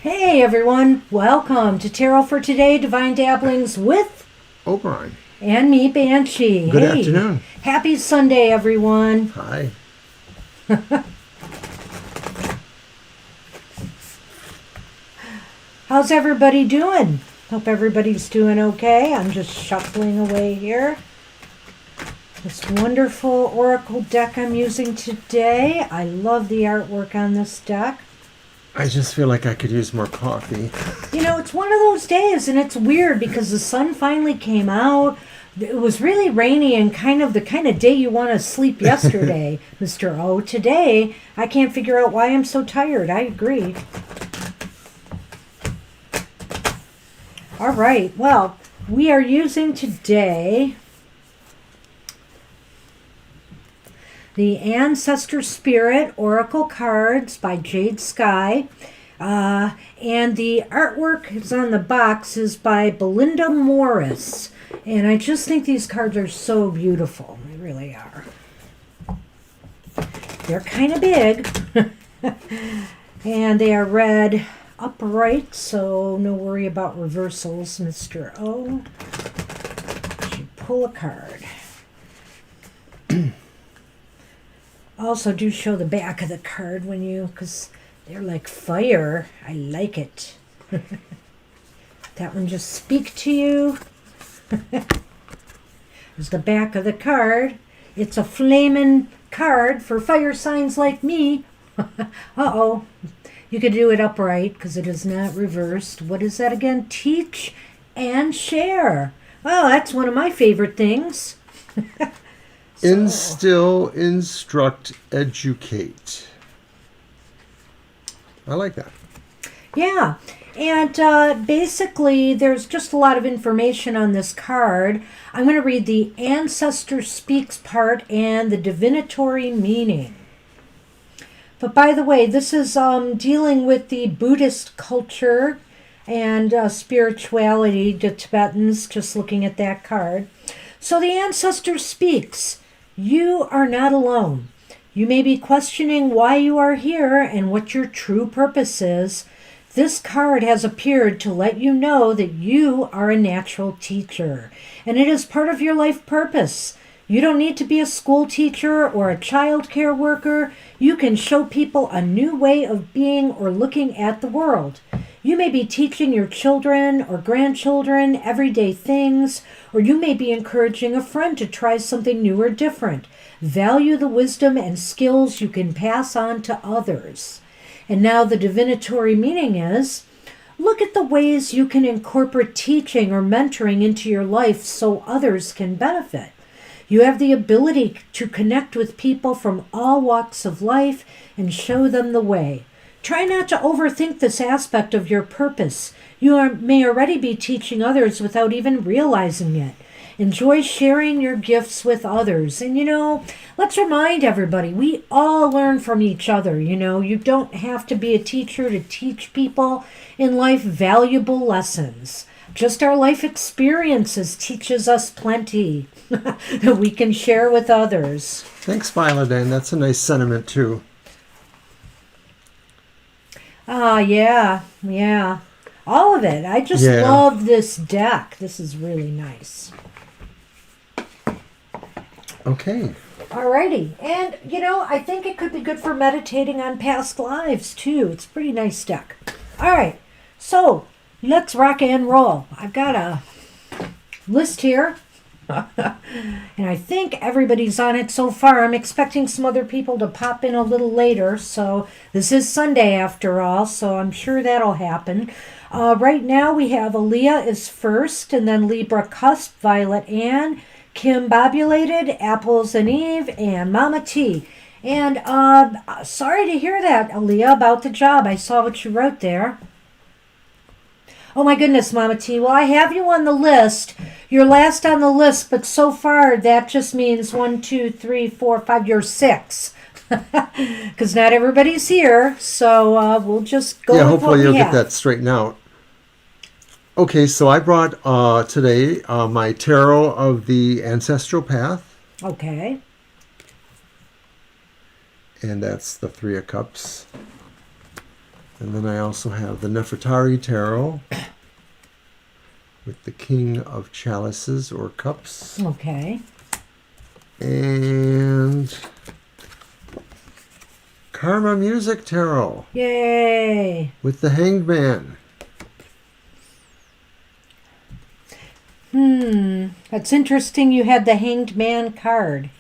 Hey everyone, welcome to Tarot for Today, Divine Dabblings with Oberon. and me, Banshee. Good Hey, afternoon. happy Sunday everyone. Hi. How's everybody doing? Hope everybody's doing okay. I'm just shuffling away here. This wonderful oracle deck I'm using today. I love the artwork on this deck. I just feel like I could use more coffee. You know, it's one of those days, and it's weird because the sun finally came out. It was really rainy and the kind of day you want to sleep yesterday, Mr. O. Today, I can't figure out why I'm so tired. I agree. All right, well, we are using today the Ancestor Spirit Oracle cards by Jade Sky. And the artwork is on the box is by Belinda Morris. And I just think these cards are so beautiful. They really are. They're kind of big. And they are read upright, so no worry about reversals, Mr. O. You pull a card. Also, do show the back of the card when you, because they're like fire. I like it. That one just speak to you. There's the back of the card. It's a flaming card for fire signs like me. Uh-oh. You could do it upright because it is not reversed. What is that again? Teach and share. Well, that's one of my favorite things. Instill, instruct, educate. I like that. Yeah, and basically there's just a lot of information on this card. I'm going to read the Ancestor Speaks part and the divinatory meaning. But by the way, this is dealing with the Buddhist culture and spirituality, the Tibetans, just looking at that card. So the Ancestor speaks. You are not alone. You may be questioning why you are here and what your true purpose is. This card has appeared to let you know that you are a natural teacher, and it is part of your life purpose. You don't need to be a school teacher or a child care worker. You can show people a new way of being or looking at the world. You may be teaching your children or grandchildren everyday things, or you may be encouraging a friend to try something new or different. Value the wisdom and skills you can pass on to others. And now the divinatory meaning is, look at the ways you can incorporate teaching or mentoring into your life so others can benefit. You have the ability to connect with people from all walks of life and show them the way. Try not to overthink this aspect of your purpose. May already be teaching others without even realizing it. Enjoy sharing your gifts with others. And let's remind everybody, we all learn from each other. You don't have to be a teacher to teach people in life valuable lessons. Just our life experiences teaches us plenty that we can share with others. Thanks, Violet. That's a nice sentiment, too. Yeah. All of it. I just love this deck. This is really nice. Okay. Alrighty. And, I think it could be good for meditating on past lives, too. It's a pretty nice deck. Alright. So, let's rock and roll. I've got a list here. And I think everybody's on it so far. I'm expecting some other people to pop in a little later. So this is Sunday after all, so I'm sure that'll happen. Right now we have Aaliyah is first, and then Libra Cusp, Violet Ann, Kim Bobulated, Apples and Eve, and Mama T. And sorry to hear that, Aaliyah, about the job. I saw what you wrote there. Oh my goodness, Mama T. Well, I have you on the list. You're last on the list, but so far that just means 1, 2, 3, 4, 5. You're 6. Because not everybody's here, so we'll just go with what we have. Hopefully you'll get that straightened out. Okay, so I brought today my Tarot of the Ancestral Path. Okay. And that's the Three of Cups. And then I also have the Nefertari Tarot with the King of Chalices or Cups. Okay. And Karma Music Tarot Yay. with the Hanged Man. That's interesting you had the Hanged Man card.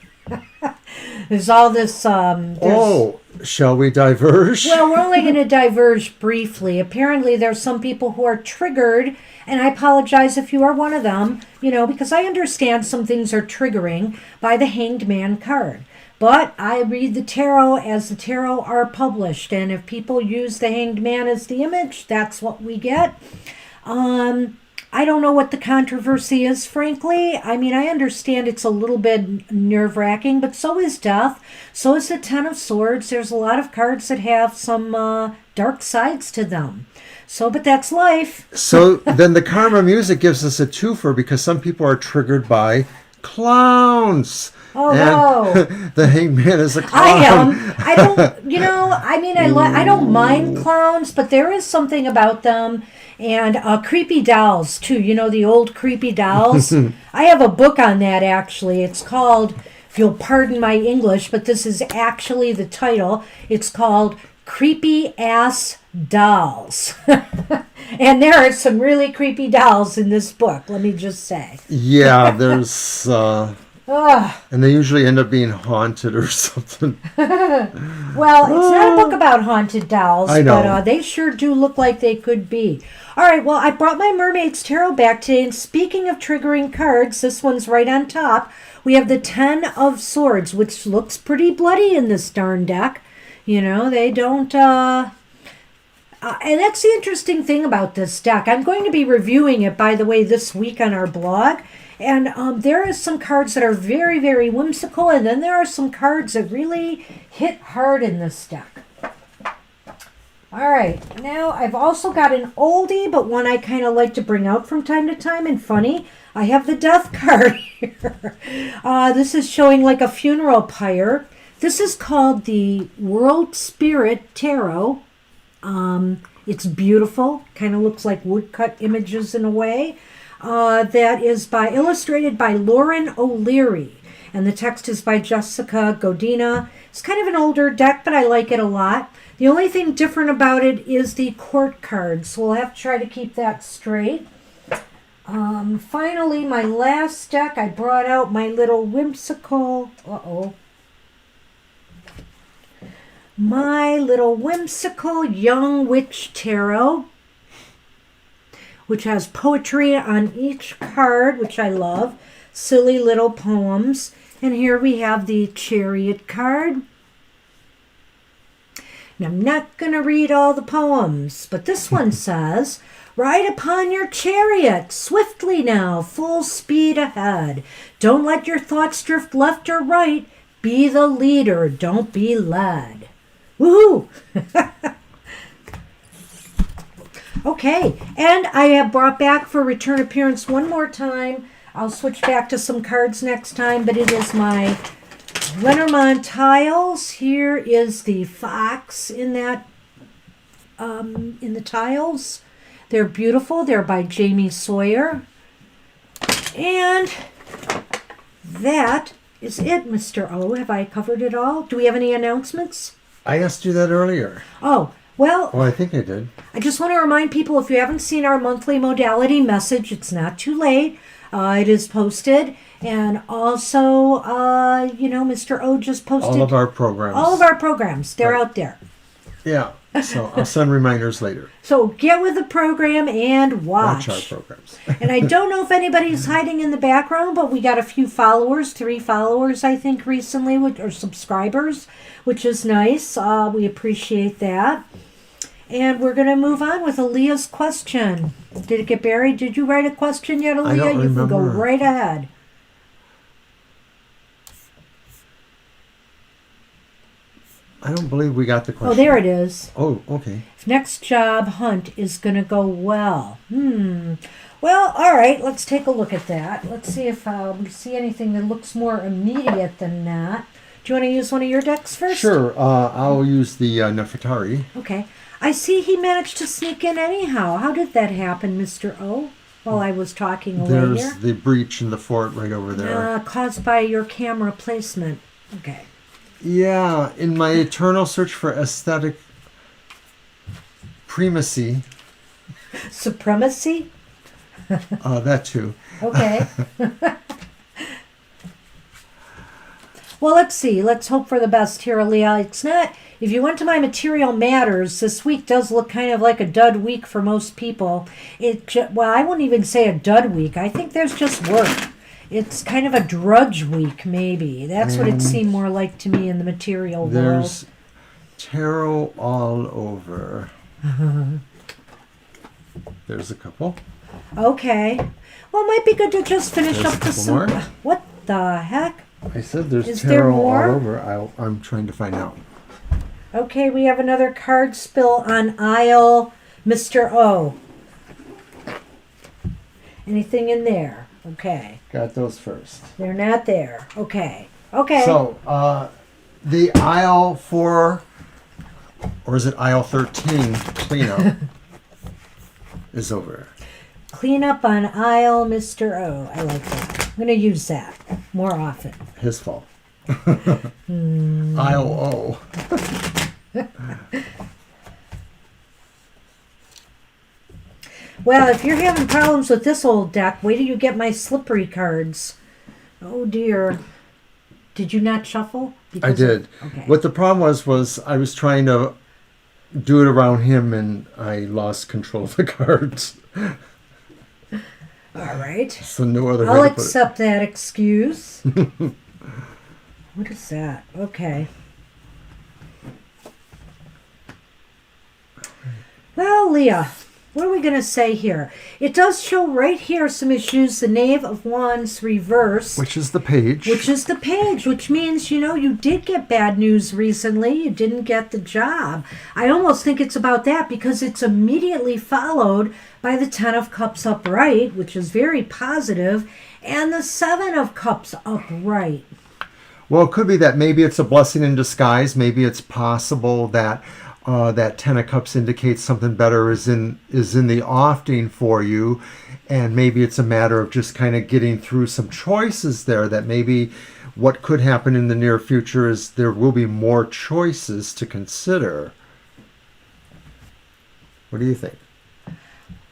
There's all this... Shall we diverge? Well, we're only going to diverge briefly. Apparently, there's some people who are triggered, and I apologize if you are one of them, because I understand some things are triggering by the Hanged Man card. But I read the tarot as the tarot are published, and if people use the Hanged Man as the image, that's what we get. I don't know what the controversy is, frankly. I mean, I understand it's a little bit nerve-wracking, but so is death. So is the Ten of Swords. There's a lot of cards that have some dark sides to them. But that's life. So then the Karma Music gives us a twofer because some people are triggered by clowns. Oh, and no. The Hanged Man is a clown. I am. I don't, I don't mind clowns, but there is something about them. And creepy dolls, too. The old creepy dolls. I have a book on that, actually. It's called, if you'll pardon my English, but this is actually the title. It's called Creepy Ass Dolls. And there are some really creepy dolls in this book, let me just say. Yeah, there's... and they usually end up being haunted or something. Well, it's not a book about haunted dolls, I know. But they sure do look like they could be. All right, well, I brought my Mermaid's Tarot back today, and speaking of triggering cards, this one's right on top. We have the Ten of Swords, which looks pretty bloody in this darn deck. They don't... and that's the interesting thing about this deck. I'm going to be reviewing it, by the way, this week on our blog. And there are some cards that are very, very whimsical, and then there are some cards that really hit hard in this deck. All right, now I've also got an oldie, but one I kind of like to bring out from time to time, and funny, I have the Death card here. This is showing like a funeral pyre. This is called the World Spirit Tarot. It's beautiful, kind of looks like woodcut images in a way. That is illustrated by Lauren O'Leary, and the text is by Jessica Godina. It's kind of an older deck, but I like it a lot. The only thing different about it is the court card, so we'll have to try to keep that straight. Finally, my last deck, I brought out my little whimsical... My little whimsical Young Witch Tarot, which has poetry on each card, which I love. Silly little poems. And here we have the Chariot card. And I'm not going to read all the poems, but this one says, "Ride upon your chariot, swiftly now, full speed ahead. Don't let your thoughts drift left or right. Be the leader, don't be led." Woohoo! Okay, and I have brought back for return appearance one more time. I'll switch back to some cards next time, but it is my Lenormand tiles. Here is the fox in that, in the tiles. They're beautiful. They're by Jamie Sawyer. And that is it, Mr. O. Have I covered it all? Do we have any announcements? I asked you that earlier. Oh, well, I think I did. I just want to remind people, if you haven't seen our monthly modality message, it's not too late. It is posted. And also, Mr. O just posted... All of our programs. All of our programs. They're Right. out there. Yeah. So I'll send reminders later. So get with the program and watch. Watch our programs. And I don't know if anybody's hiding in the background, but we got a few followers, 3 followers, I think, recently, or subscribers, which is nice. We appreciate that. And we're going to move on with Aaliyah's question. Did it get buried? Did you write a question yet, Aaliyah? I don't You can go remember. right ahead. I don't believe we got the question. Oh, there it is. Oh, okay. Next job hunt is going to go well. Well, all right, let's take a look at that. Let's see if we see anything that looks more immediate than that. Do you want to use one of your decks first? Sure. I'll use the Nefertari. Okay. I see he managed to sneak in anyhow. How did that happen, Mr. O? While I was talking away There's here? the breach in the fort right over there. Caused by your camera placement. Okay. Yeah, in my eternal search for aesthetic primacy. Supremacy? That too. Okay. Well, let's see. Let's hope for the best here, Aaliyah. It's not... If you went to my material matters, this week does look kind of like a dud week for most people. Well, I wouldn't even say a dud week. I think there's just work. It's kind of a drudge week, maybe. That's what it seemed more like to me in the material world. There's tarot all over. There's a couple. Okay. Well, it might be good to just finish There's up a the... couple more. What the heck? I said there's Is there tarot more? all over. I'm trying to find out. Okay, we have another card spill on aisle Mr. O. Anything in there? Okay. Got those first. They're not there. Okay. Okay. So, the aisle 4, or is it aisle 13 cleanup is over. Clean up on aisle Mr. O. I like that. I'm going to use that more often. His fault. Aisle O. Well, if you're having problems with this old deck, wait till you get my slippery cards. Oh, dear. Did you not shuffle? I did. Okay. What the problem was I was trying to do it around him and I lost control of the cards. All right. So no other I'll way to put it. accept that excuse. What is that? Okay. Well, Leah, what are we going to say here? It does show right here some issues. The Knave of Wands reversed. Which is the page. Which means, you did get bad news recently. You didn't get the job. I almost think it's about that because it's immediately followed by the Ten of Cups upright, which is very positive, and the Seven of Cups upright. Well, it could be that maybe it's a blessing in disguise. Maybe it's possible that that Ten of Cups indicates something better is in the offing for you, and maybe it's a matter of just kind of getting through some choices there. That maybe what could happen in the near future is there will be more choices to consider. What do you think?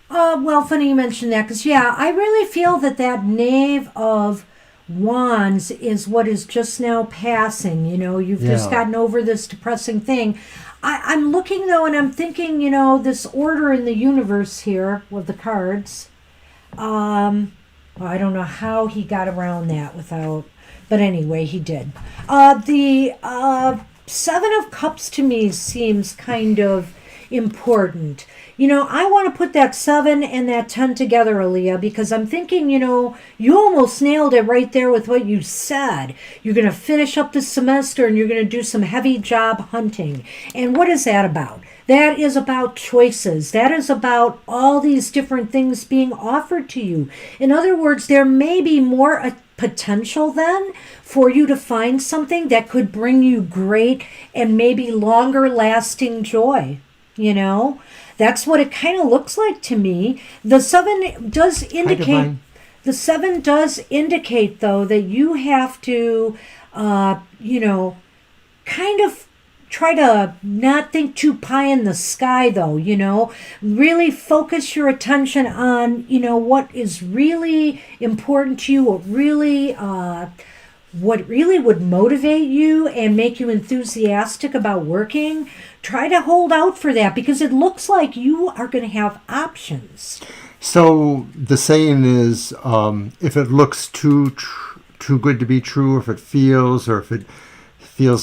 Well, funny you mentioned that because, I really feel that Knave of Wands is what is just now passing. You've just gotten over this depressing thing. I'm looking, though, and I'm thinking, this order in the universe here with the cards. I don't know how he got around that without... But anyway, he did. The Seven of Cups to me seems kind of important. I want to put that 7 and that 10 together, Aaliyah, because I'm thinking, you almost nailed it right there with what you said. You're going to finish up the semester and you're going to do some heavy job hunting. And what is that about? That is about choices. That is about all these different things being offered to you. In other words, there may be more potential then for you to find something that could bring you great and maybe longer lasting joy. That's what it kind of looks like to me. The 7 does indicate... The 7 does indicate, though, that you have to, kind of try to not think too pie in the sky, though, Really focus your attention on, what is really important to you, what really would motivate you and make you enthusiastic about working. Try to hold out for that because it looks like you are going to have options. So the saying is, if it looks too good to be true, if it feels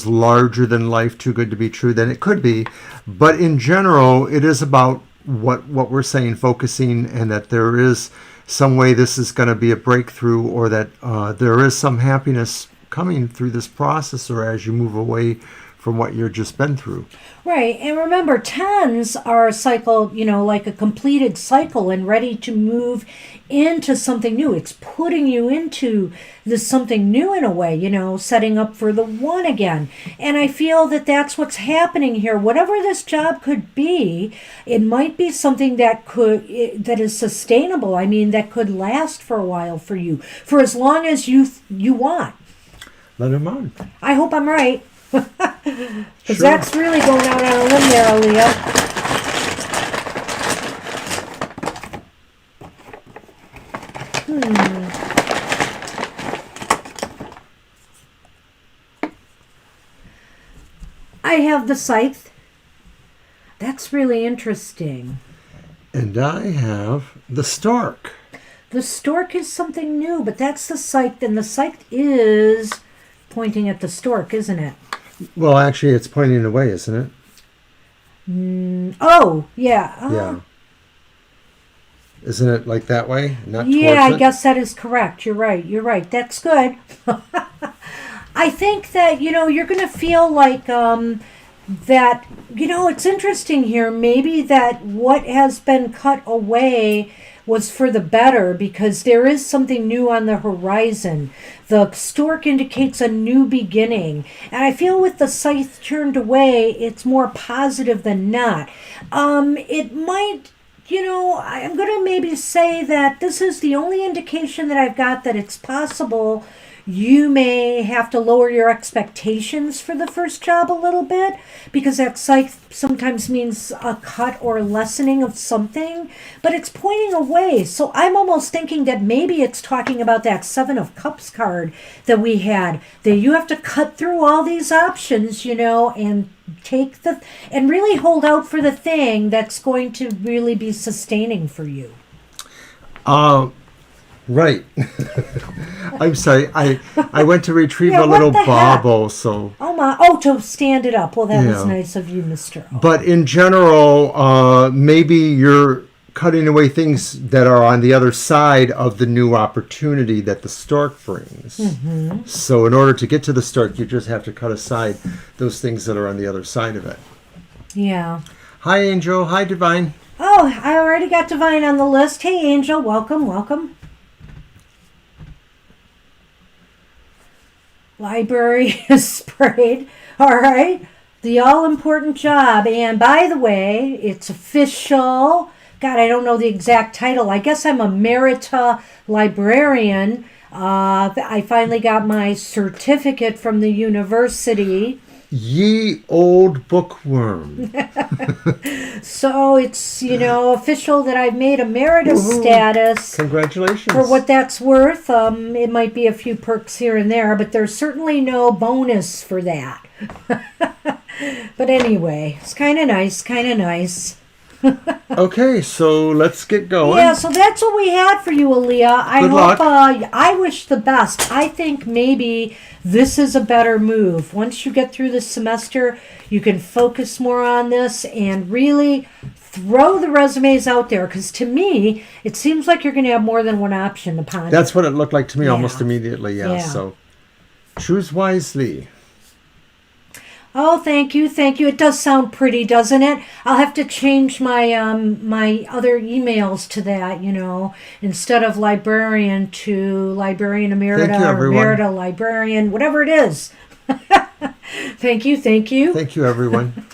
larger than life, too good to be true, then it could be. But in general, it is about what we're saying, focusing, and that there is some way this is going to be a breakthrough, or that there is some happiness coming through this process, or as you move away from what you've just been through. Right. And remember, tens are a cycle, like a completed cycle and ready to move into something new. It's putting you into this something new in a way, setting up for the one again. And I feel that that's what's happening here. Whatever this job could be, it might be something that is sustainable. I mean, that could last for a while for you, for as long as you want. Lenormand. I hope I'm right. Because Sure. that's really going out on a limb there, Aaliyah. I have the scythe. That's really interesting. And I have the stork. The stork is something new, but that's the scythe, and the scythe is pointing at the stork, isn't it? Well, actually, it's pointing away, isn't it? Oh, yeah. Yeah. Isn't it like that way? Not Yeah, towards I it? guess that is correct. You're right. That's good. I think that, you're going to feel like that, it's interesting here. Maybe that what has been cut away was for the better because there is something new on the horizon. The stork indicates a new beginning. And I feel with the scythe turned away, it's more positive than not. It might, I'm going to maybe say that this is the only indication that I've got that it's possible you may have to lower your expectations for the first job a little bit because that scythe sometimes means a cut or lessening of something, but it's pointing away. So I'm almost thinking that maybe it's talking about that Seven of Cups card that we had, that you have to cut through all these options, and take and really hold out for the thing that's going to really be sustaining for you. Right. I'm sorry. I went to retrieve Yeah, a what little the heck? bauble, so. Oh my! Oh, to stand it up. Well, that was Yeah. nice of you, Mr. O. But in general, maybe you're cutting away things that are on the other side of the new opportunity that the stork brings. Mm-hmm. So in order to get to the stork, you just have to cut aside those things that are on the other side of it. Yeah. Hi, Angel. Hi, Divine. Oh, I already got Divine on the list. Hey, Angel, welcome. Library is sprayed. All right. The all-important job. And by the way, it's official. God, I don't know the exact title. I guess I'm a Emerita librarian. I finally got my certificate from the university. Ye old bookworm. So it's, official that I've made Emerita status. Congratulations. For what that's worth, it might be a few perks here and there, but there's certainly no bonus for that. But anyway, it's kind of nice. Okay, so let's get going. Yeah, so that's what we had for you, Aaliyah. Good luck. I wish the best. I think maybe this is a better move. Once you get through this semester, you can focus more on this and really throw the resumes out there. Because to me, it seems like you're going to have more than one option upon. That's what it looked like to me Yeah. almost immediately, yeah. So choose wisely. Oh, thank you. It does sound pretty, doesn't it? I'll have to change my my other emails to that, instead of librarian to librarian emerita Thank you, or everyone. emerita librarian, whatever it is. Thank you. Thank you, everyone.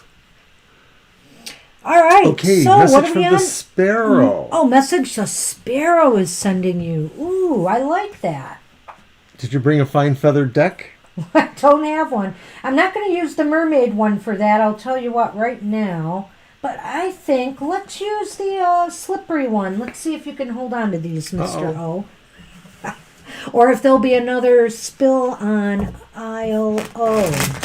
All right. Okay, so message what are from we the on? sparrow. Oh, message the sparrow is sending you. Ooh, I like that. Did you bring a fine feathered deck? I don't have one. I'm not going to use the mermaid one for that. I'll tell you what right now. But I think let's use the slippery one. Let's see if you can hold on to these, Mr. O. Or if there'll be another spill on aisle O.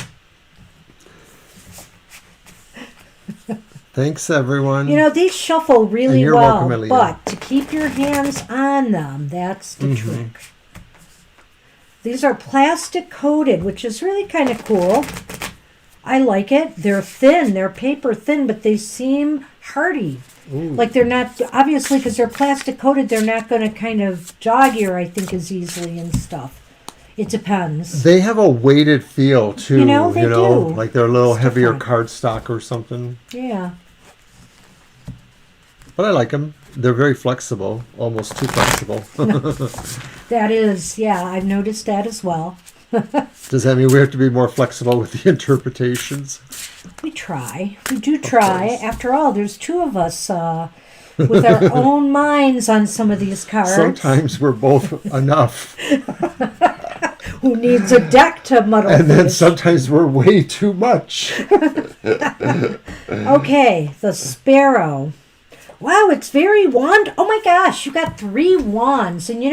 Thanks, everyone. These shuffle really And you're well, welcome, Elliot. but to keep your hands on them, that's the trick. These are plastic coated, which is really kind of cool. I like it. They're thin. They're paper thin, but they seem hardy. Ooh. Like they're not, obviously, because they're plastic coated, they're not going to kind of jog here, I think, as easily and stuff. It depends. They have a weighted feel too. They do. Like they're a little It's heavier different. cardstock or something. Yeah. But I like them. They're very flexible, almost too flexible. That is, yeah, I've noticed that as well. Does that mean we have to be more flexible with the interpretations? We try. We do try. After all, there's two of us with our own minds on some of these cards. Sometimes we're both enough. Who needs a deck to muddle And then things? sometimes we're way too much. Okay, the Sparrow. Wow, it's very wand. Oh my gosh, you got 3 wands. And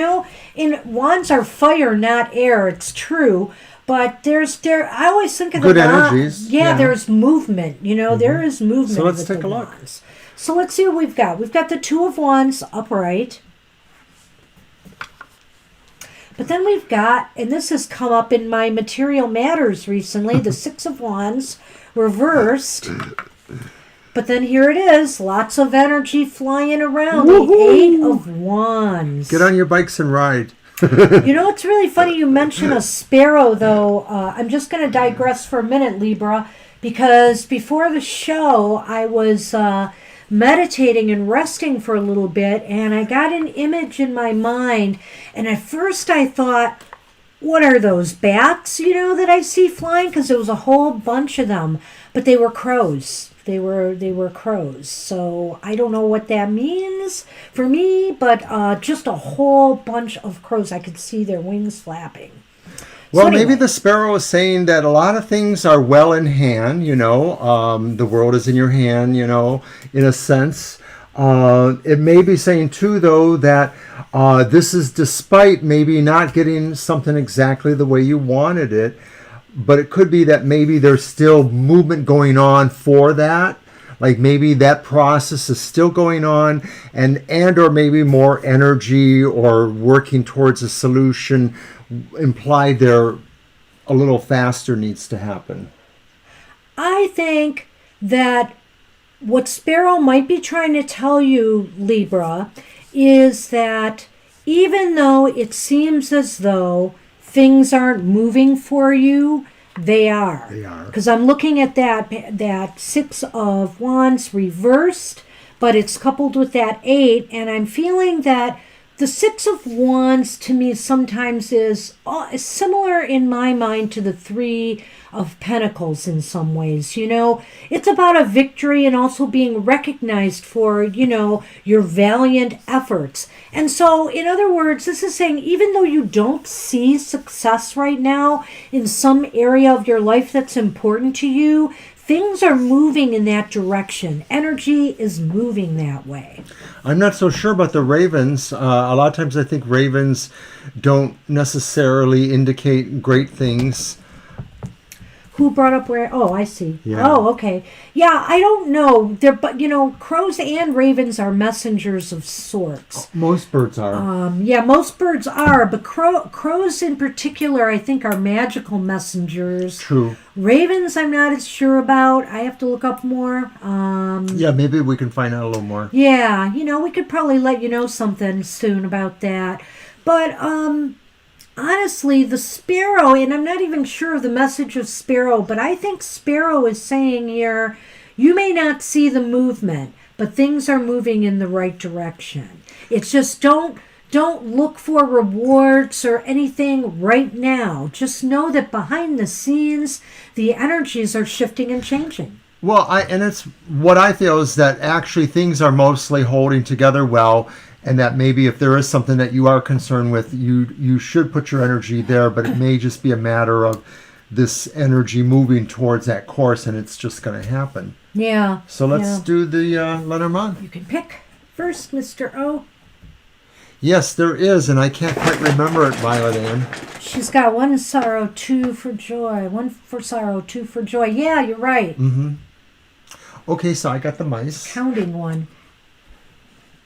in wands are fire, not air. It's true. But I always think of Good the wand- energies, Yeah, yeah. there's movement. There is movement. So let's with take the a look. wands. So let's see what we've got. We've got the 2 of Wands upright. But then we've got, and this has come up in my Material Matters recently, the 6 of Wands reversed. But then here it is, lots of energy flying around. Woohoo! The 8 of Wands. Get on your bikes and ride. It's really funny you mention a sparrow, though. I'm just going to digress for a minute, Libra, because before the show, I was meditating and resting for a little bit, and I got an image in my mind. And at first I thought, what are those, bats, that I see flying? Because there was a whole bunch of them, but they were crows. They were crows. So I don't know what that means for me, but just a whole bunch of crows. I could see their wings flapping. Well, So anyway, maybe the sparrow is saying that a lot of things are well in hand, the world is in your hand, in a sense. It may be saying, too, though, that this is despite maybe not getting something exactly the way you wanted it, but it could be that maybe there's still movement going on for that. Like maybe that process is still going on and or maybe more energy or working towards a solution implied there a little faster needs to happen. I think that what Sparrow might be trying to tell you, Libra, is that even though it seems as though things aren't moving for you, they are. They are. Because I'm looking at that 6 of Wands reversed, but it's coupled with that 8, and I'm feeling that the 6 of Wands to me sometimes is similar in my mind to the 3 of Pentacles in some ways. It's about a victory and also being recognized for, your valiant efforts. And so, in other words, this is saying even though you don't see success right now in some area of your life that's important to you, things are moving in that direction. Energy is moving that way. I'm not so sure about the ravens. A lot of times I think ravens don't necessarily indicate great things. Who brought up where? Oh, I see. Yeah. Oh, okay. Yeah, I don't know. But crows and ravens are messengers of sorts. Most birds are. Yeah, most birds are, but crows in particular, I think, are magical messengers. True. Ravens, I'm not as sure about. I have to look up more. Yeah, maybe we can find out a little more. Yeah, we could probably let you know something soon about that. But honestly, the sparrow, and I'm not even sure of the message of sparrow, but I think sparrow is saying here, you may not see the movement, but things are moving in the right direction. It's just don't look for rewards or anything right now. Just know that behind the scenes, the energies are shifting and changing. Well, and it's what I feel is that actually things are mostly holding together well, and that maybe if there is something that you are concerned with, you should put your energy there, but it may just be a matter of this energy moving towards that course, and it's just going to happen. Yeah. So let's do the Lenormand. You can pick first, Mr. O. Yes, there is, and I can't quite remember it, Violet Ann. She's got 1 sorrow, 2 for joy. 1 for sorrow, 2 for joy. Yeah, you're right. Mm-hmm. Okay, so I got the mice. Counting one.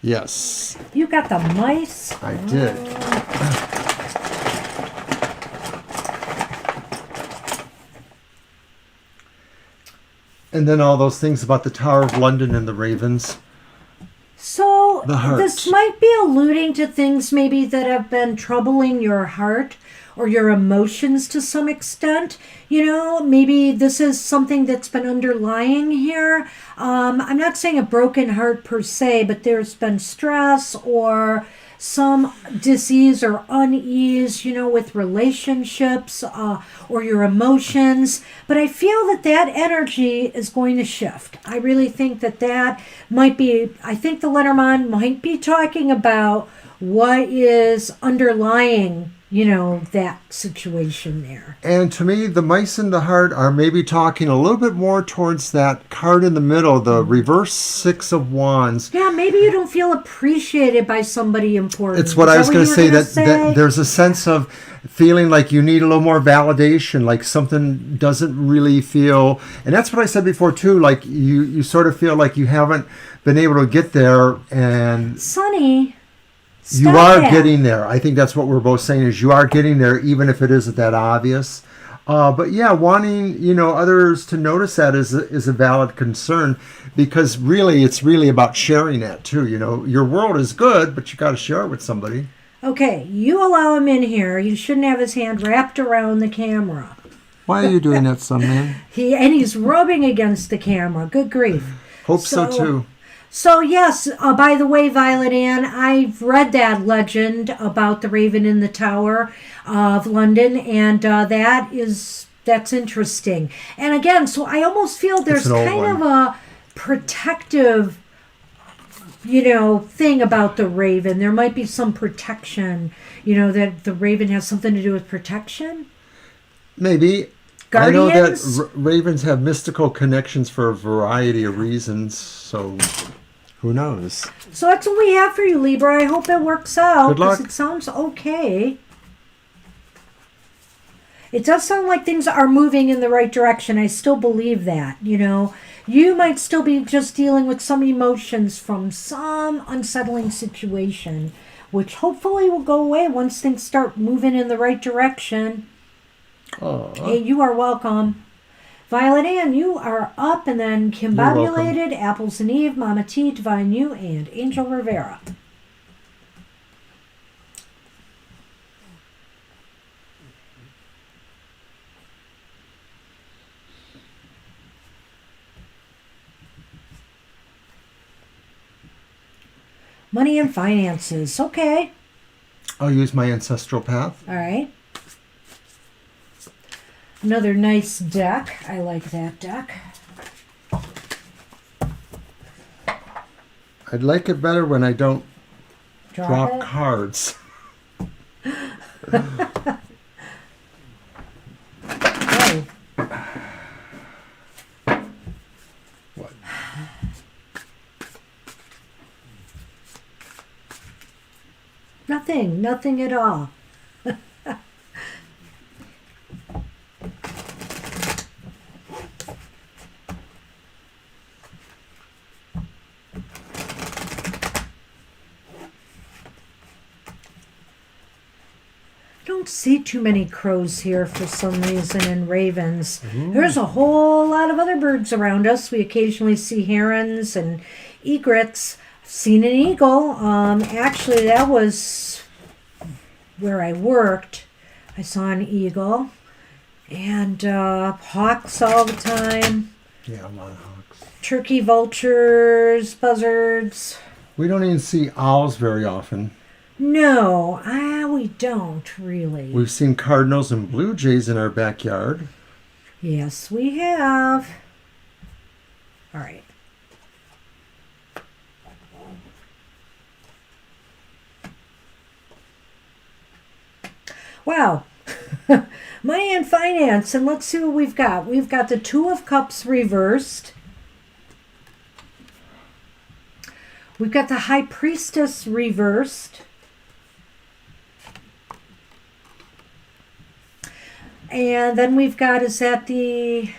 Yes. You got the mice? I did. And then all those things about the Tower of London and the ravens. So The heart. this might be alluding to things maybe that have been troubling your heart, or your emotions to some extent. You know, maybe this is something that's been underlying here. I'm not saying a broken heart per se, but there's been stress or some disease or unease, you know, with relationships or your emotions. But I feel that that energy is going to shift. I really think that that might be, I think the Lenormand might be talking about what is underlying, you know, that situation there. And to me, the mice in the heart are maybe talking a little bit more towards that card in the middle, the reverse Six of Wands. Yeah, maybe you don't feel appreciated by somebody important. It's what I was going to say, that say? there's a sense of feeling like you need a little more validation, like something doesn't really feel, and that's what I said before too, like you sort of feel like you haven't been able to get there, and Sonny, you are getting there. I think that's what we're both saying, is you are getting there, even if it isn't that obvious. But yeah, wanting, you know, others to notice that is a valid concern, because really it's really about sharing that too. You know, your world is good, but you got to share it with somebody. Okay, you allow him in here. You shouldn't have his hand wrapped around the camera. Why are you doing that, son, man? He's rubbing against the camera. Good grief. Hope so too. So yes, by the way, Violet Ann, I've read that legend about the Raven in the Tower of London, and that's interesting. And again, so I almost feel there's kind of a protective, you know, thing about the Raven. There might be some protection, you know, that the Raven has something to do with protection. Maybe. Guardians? I know that ravens have mystical connections for a variety of reasons, so who knows? So that's what we have for you, Libra. I hope it works out. Good luck. It sounds okay. It does sound like things are moving in the right direction. I still believe that, you know. You might still be just dealing with some emotions from some unsettling situation, which hopefully will go away once things start moving in the right direction. Hey, you are welcome. Violet Ann, you are up, and then Kimbobulated, Apples and Eve, Mama T, Divine You, and Angel Rivera. Money and finances. Okay. I'll use my ancestral path. All right. Another nice deck. I like that deck. I'd like it better when I don't drop it. cards. Oh. What? Nothing at all. Don't see too many crows here for some reason, and ravens. There's a whole lot of other birds around us. We occasionally see herons and egrets. I've seen an eagle. Actually, that was where I worked. I saw an eagle. And hawks all the time. Yeah, a lot of hawks. Turkey, vultures, buzzards. We don't even see owls very often. No, we don't really. We've seen cardinals and blue jays in our backyard. Yes, we have. All right. Wow. Money and finance, and let's see what we've got. We've got the Two of Cups reversed. We've got the High Priestess reversed. And then we've got, is that the...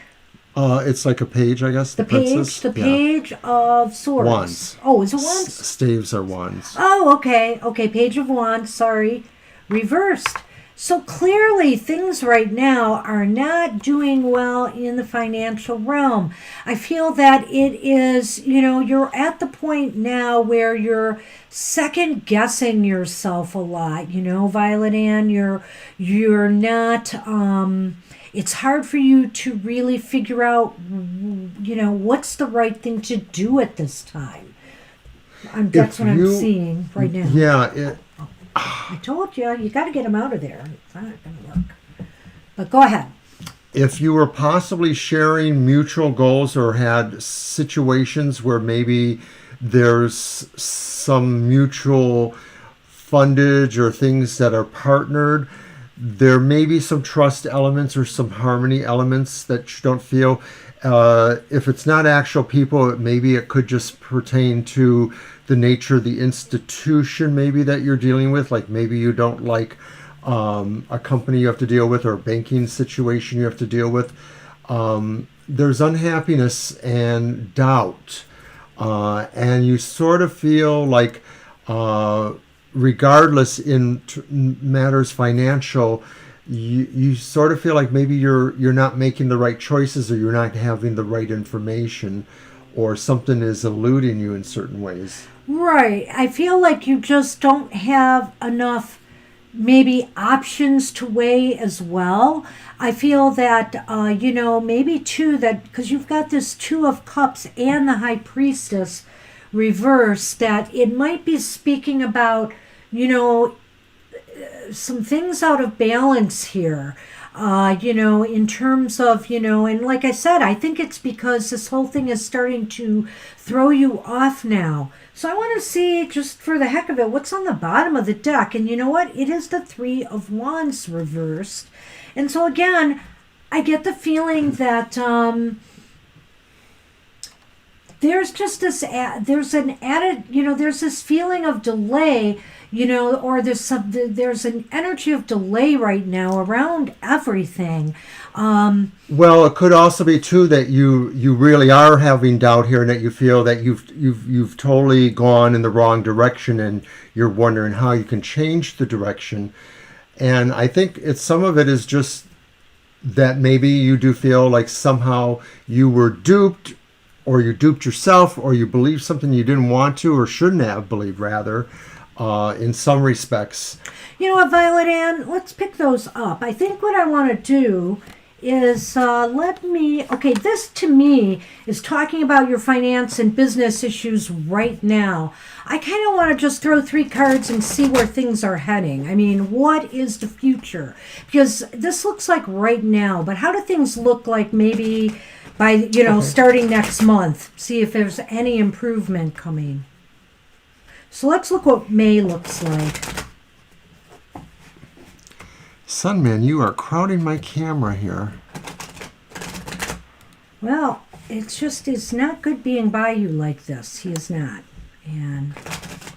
It's like a page, I guess. The page of swords. Wands. Oh, is it wands? Staves are wands. Oh, okay. Okay, Page of Wands, sorry. Reversed. So clearly, things right now are not doing well in the financial realm. I feel that it is, you're at the point now where you're second guessing yourself a lot. Violet Ann, you're not. It's hard for you to really figure out, what's the right thing to do at this time. That's what I'm seeing right now. Yeah. I told you, you got to get them out of there. It's not going to work. But go ahead. If you were possibly sharing mutual goals or had situations where maybe there's some mutual fundage or things that are partnered, there may be some trust elements or some harmony elements that you don't feel. If it's not actual people, maybe it could just pertain to the nature of the institution maybe that you're dealing with. Like maybe you don't like a company you have to deal with or a banking situation you have to deal with. There's unhappiness and doubt. And you sort of feel like regardless in matters financial, you sort of feel like maybe you're not making the right choices or you're not having the right information or something is eluding you in certain ways. Right. I feel like you just don't have enough maybe options to weigh as well. I feel that, maybe too, that because you've got this Two of Cups and the High Priestess reversed, that it might be speaking about, some things out of balance here. In terms of, and like I said, I think it's because this whole thing is starting to throw you off now. So I want to see, just for the heck of it, what's on the bottom of the deck. And you know what? It is the Three of Wands reversed. And so again, I get the feeling that there's just this, there's an added, there's this feeling of delay, or there's an energy of delay right now around everything. Well, it could also be too that you really are having doubt here, and that you feel that you've totally gone in the wrong direction, and you're wondering how you can change the direction. And I think some of it is just that maybe you do feel like somehow you were duped, or you duped yourself, or you believed something you didn't want to or shouldn't have believed, rather, in some respects. You know what, Violet Ann? Let's pick those up. I think what I want to do is this to me is talking about your finance and business issues right now. I kind of want to just throw 3 cards and see where things are heading. I mean, what is the future? Because this looks like right now, but how do things look like maybe by, starting next month? See if there's any improvement coming. So let's look what May looks like. Sunman, you are crowding my camera here. Well, it's not good being by you like this. He is not. And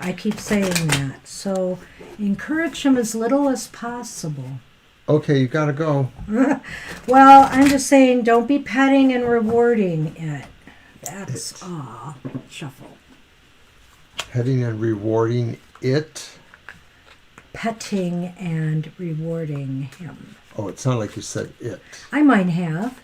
I keep saying that. So encourage him as little as possible. Okay, you gotta go. Well, I'm just saying don't be petting and rewarding it. That's shuffle. Petting and rewarding it? Petting and rewarding him. Oh, it sounded like you said it. I might have.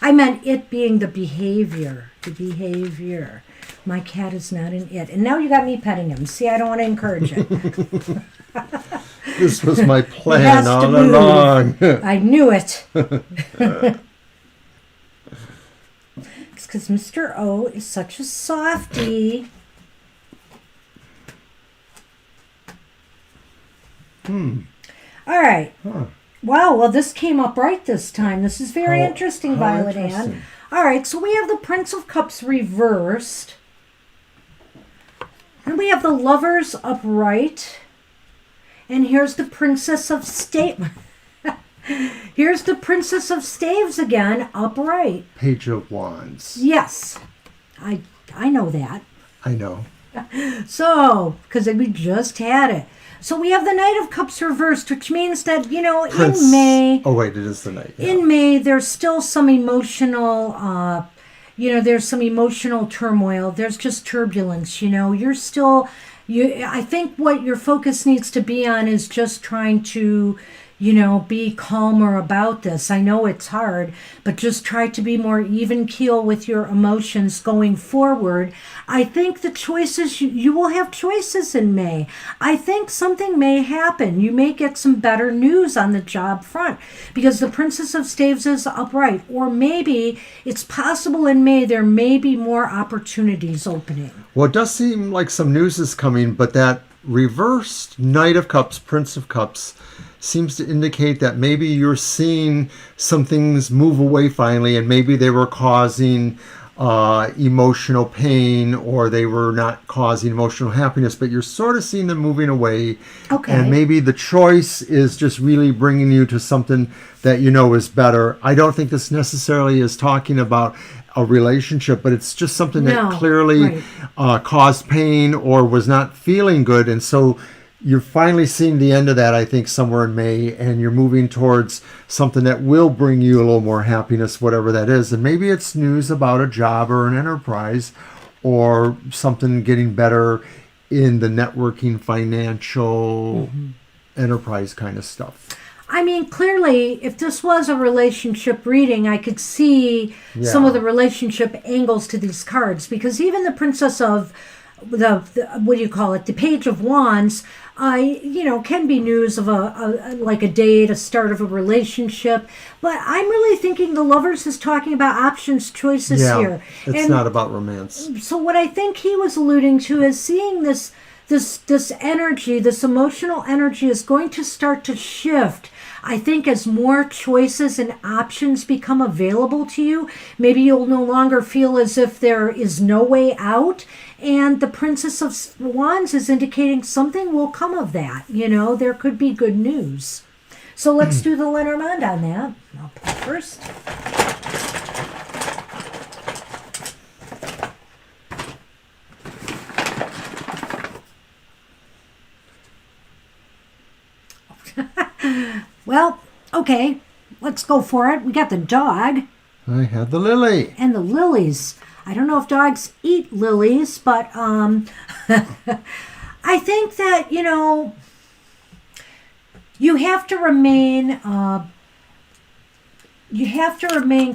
I meant it being the behavior. The behavior. My cat is not an it. And now you got me petting him. See, I don't want to encourage it. This was my plan all along. I knew it. It's because Mr. O is such a softie. All right. Huh. Wow, well, this came up right this time. This is very interesting, Violet Ann. All right, so we have the Prince of Cups reversed. And we have the Lovers upright. And here's the Princess of Staves. Here's the Princess of Staves again, upright. Page of Wands. Yes, I know that. I know. So, because we just had it. So we have the Knight of Cups reversed, which means that, in May... Oh, wait, it is the Knight. Yeah. In May, there's still some emotional, there's some emotional turmoil. There's just turbulence, You're still... I think what your focus needs to be on is just trying to, be calmer about this. I know it's hard, but just try to be more even keel with your emotions going forward. I think the choices, you will have choices in May. I think something may happen. You may get some better news on the job front because the Princess of Staves is upright. Or maybe it's possible in May there may be more opportunities opening. Well, it does seem like some news is coming, but that reversed Knight of Cups, Prince of Cups, seems to indicate that maybe you're seeing some things move away finally, and maybe they were causing emotional pain, or they were not causing emotional happiness, but you're sort of seeing them moving away. Okay. And maybe the choice is just really bringing you to something that you know is better. I don't think this necessarily is talking about a relationship, but it's just something that clearly caused pain or was not feeling good. And so you're finally seeing the end of that, I think, somewhere in May, and you're moving towards something that will bring you a little more happiness, whatever that is. And maybe it's news about a job or an enterprise or something getting better in the networking, financial, enterprise kind of stuff. I mean, clearly, if this was a relationship reading, I could see some of the relationship angles to these cards, because even the Princess of the what do you call it? The Page of Wands, can be news of like a date, a start of a relationship. But I'm really thinking the Lovers is talking about options, choices here. It's not about romance. So what I think he was alluding to is seeing this energy, this emotional energy is going to start to shift. I think as more choices and options become available to you, maybe you'll no longer feel as if there is no way out. And the Princess of Wands is indicating something will come of that. There could be good news. So let's do the Lenormand on that. I'll pull first. Well, okay, let's go for it. We got the dog. I have the lily. And the lilies. I don't know if dogs eat lilies, but I think that, you have to remain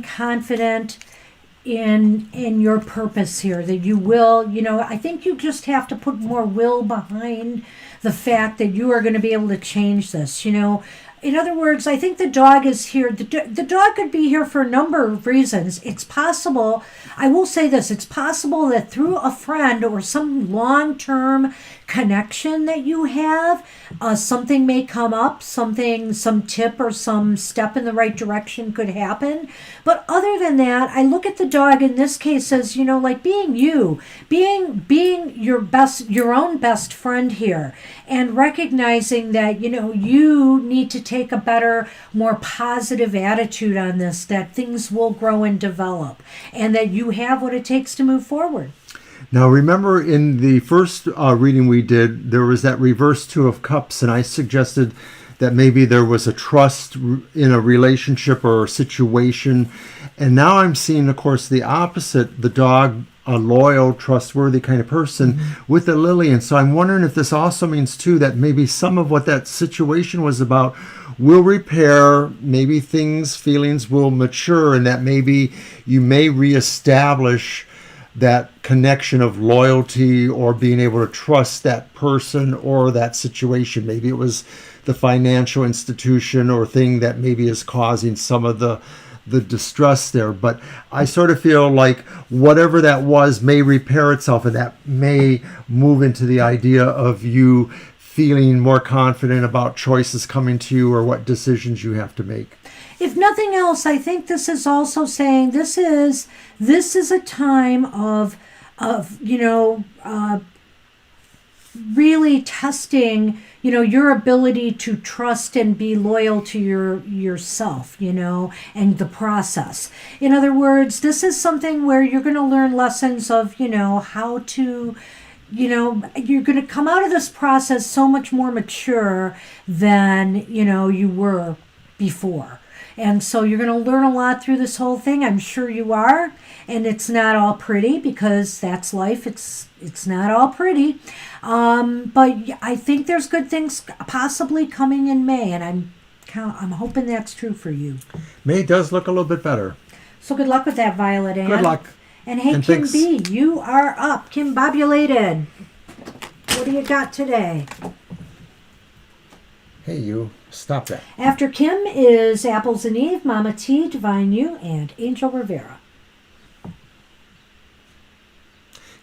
confident in your purpose here, that you will, I think you just have to put more will behind the fact that you are going to be able to change this. In other words, I think the dog is here. The dog could be here for a number of reasons. It's possible, I will say this, it's possible that through a friend or some long-term connection that you have, something may come up, some tip or some step in the right direction could happen. But other than that, I look at the dog in this case as, like being you, being your own best friend here, and recognizing that, you need to take a better, more positive attitude on this, that things will grow and develop, and that you have what it takes to move forward. Now, remember in the first reading we did, there was that reverse Two of Cups, and I suggested that maybe there was a trust in a relationship or a situation. And now I'm seeing, of course, the opposite, the dog, a loyal, trustworthy kind of person with the lily. And so I'm wondering if this also means, too, that maybe some of what that situation was about will repair, maybe feelings will mature, and that maybe you may reestablish that connection of loyalty or being able to trust that person or that situation. Maybe it was the financial institution or thing that maybe is causing some of the distress there. But I sort of feel like whatever that was may repair itself, and that may move into the idea of you feeling more confident about choices coming to you or what decisions you have to make. If nothing else, I think this is also saying this is a time of really testing, your ability to trust and be loyal to yourself, and the process. In other words, this is something where you're going to learn lessons of, how to, you're going to come out of this process so much more mature than, you were before. And so you're going to learn a lot through this whole thing. I'm sure you are. And it's not all pretty, because that's life. It's not all pretty. But I think there's good things possibly coming in May. And I'm I'm hoping that's true for you. May does look a little bit better. So good luck with that, Violet Ann. Good luck. And hey, And Kim thanks. B, you are up. Kim Bobulated. What do you got today? Hey, you. Stop that. After Kim is Apples and Eve, Mama T, Divine You, and Angel Rivera.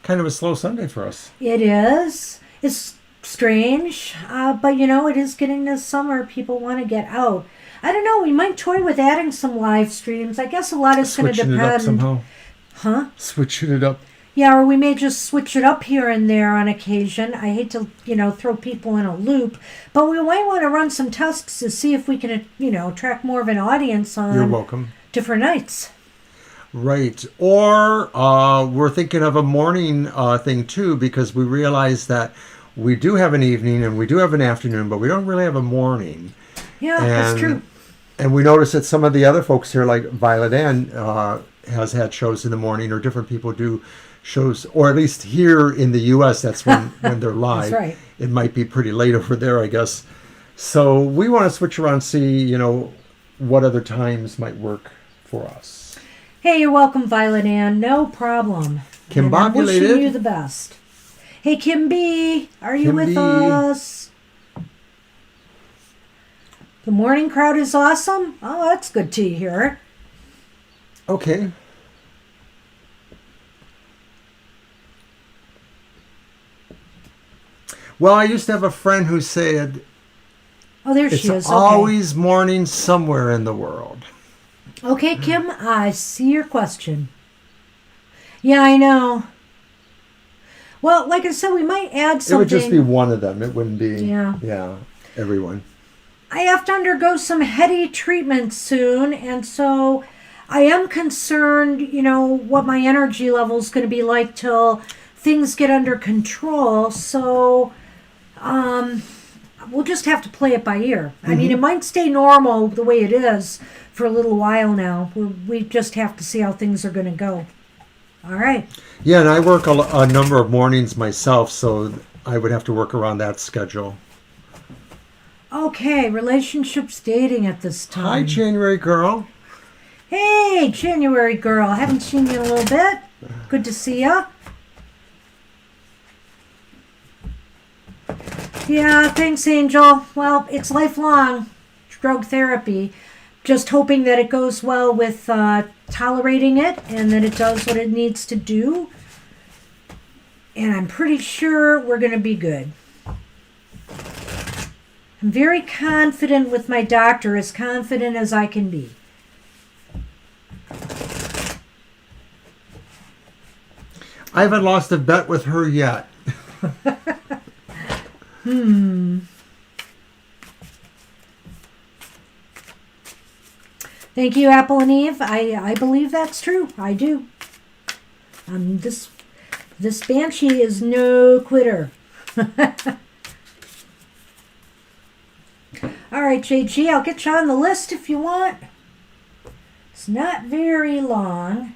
Kind of a slow Sunday for us. It is. It's strange, but you know, it is getting this summer. People want to get out. I don't know. We might toy with adding some live streams. I guess a lot is going to Switching it up depend. somehow. Huh? Switching it up. Yeah, or we may just switch it up here and there on occasion. I hate to, throw people in a loop, but we might want to run some tests to see if we can, attract more of an audience on You're welcome. different nights. Right. Or we're thinking of a morning thing too, because we realize that we do have an evening and we do have an afternoon, but we don't really have a morning. Yeah, that's true. And we notice that some of the other folks here, like Violet Ann, has had shows in the morning, or different people do shows, or at least here in the U.S., that's when they're live. That's right. It might be pretty late over there, I guess. So we want to switch around, see, what other times might work for us. Hey, you're welcome, Violet Ann. No problem. And I'm wishing Kimbobulated. you the best. Hey, Kim B, are you Kim with B. us? The morning crowd is awesome. Oh, that's good to hear. Okay. Well, I used to have a friend who said, Oh, there she it's is. Okay. always morning somewhere in the world. Okay, Kim, I see your question. Yeah, I know. Well, like I said, we might add something. It would just be one of them. It wouldn't be, Yeah. everyone. I have to undergo some heady treatment soon, and so I am concerned, what my energy level is going to be like till things get under control. So, we'll just have to play it by ear. I mean, it might stay normal the way it is for a little while now. We just have to see how things are going to go. All right. Yeah, and I work a number of mornings myself, so I would have to work around that schedule. Okay, relationships, dating at this time. Hi, January girl. Hey, January girl. Haven't seen you in a little bit. Good to see ya. Yeah, thanks, Angel. Well, it's lifelong drug therapy. Just hoping that it goes well with tolerating it and that it does what it needs to do. And I'm pretty sure we're going to be good. I'm very confident with my doctor, as confident as I can be. I haven't lost a bet with her yet. Thank you, Apple and Eve. I believe that's true. I do. This Banshee is no quitter. All right, JG, I'll get you on the list if you want. It's not very long,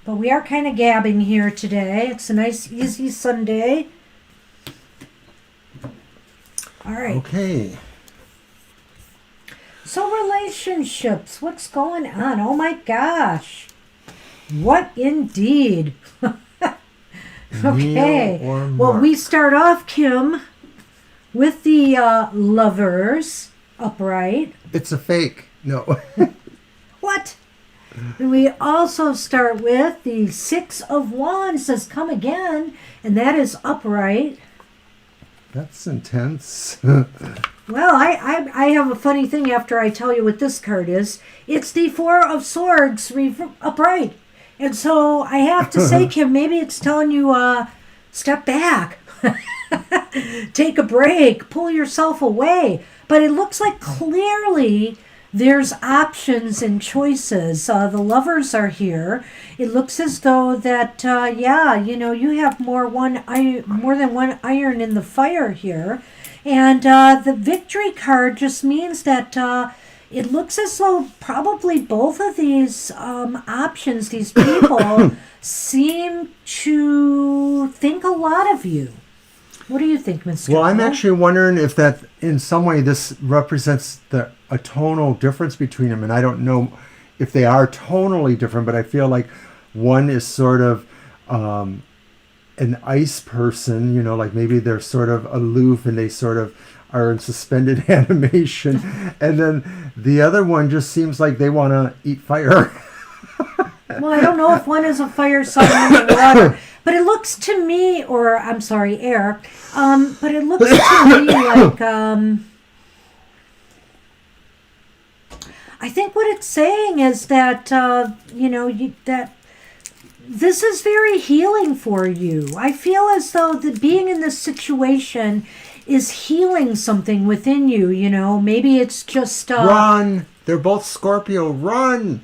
but we are kind of gabbing here today. It's a nice, easy Sunday. All right. Okay. So relationships, what's going on? Oh my gosh. What indeed? Okay. Neil or Well, Mark? we start off, Kim, with the lovers upright. It's a fake. No. What? And we also start with the Six of Wands says come again, and that is upright. That's intense. Well, I have a funny thing after I tell you what this card is. It's the Four of Swords upright. And so I have to say, Kim, maybe it's telling you, step back. Take a break. Pull yourself away. But it looks like clearly there's options and choices. The lovers are here. It looks as though that, you have more than one iron in the fire here. And the victory card just means that it looks as though probably both of these options, these people, seem to think a lot of you. What do you think, Mr. Well, I'm Cole? actually wondering if that in some way this represents the a tonal difference between them, and I don't know if they are tonally different, but I feel like one is sort of an ice person, you know, like maybe they're sort of aloof and they sort of are in suspended animation, and then the other one just seems like they want to eat fire. Well, I don't know if one is a fire sign or water, but it looks to me, or I'm sorry, air, but it looks to me like, I think what it's saying is that, that this is very healing for you. I feel as though being in this situation is healing something within you, you know. Maybe it's just... Run! They're both Scorpio. Run!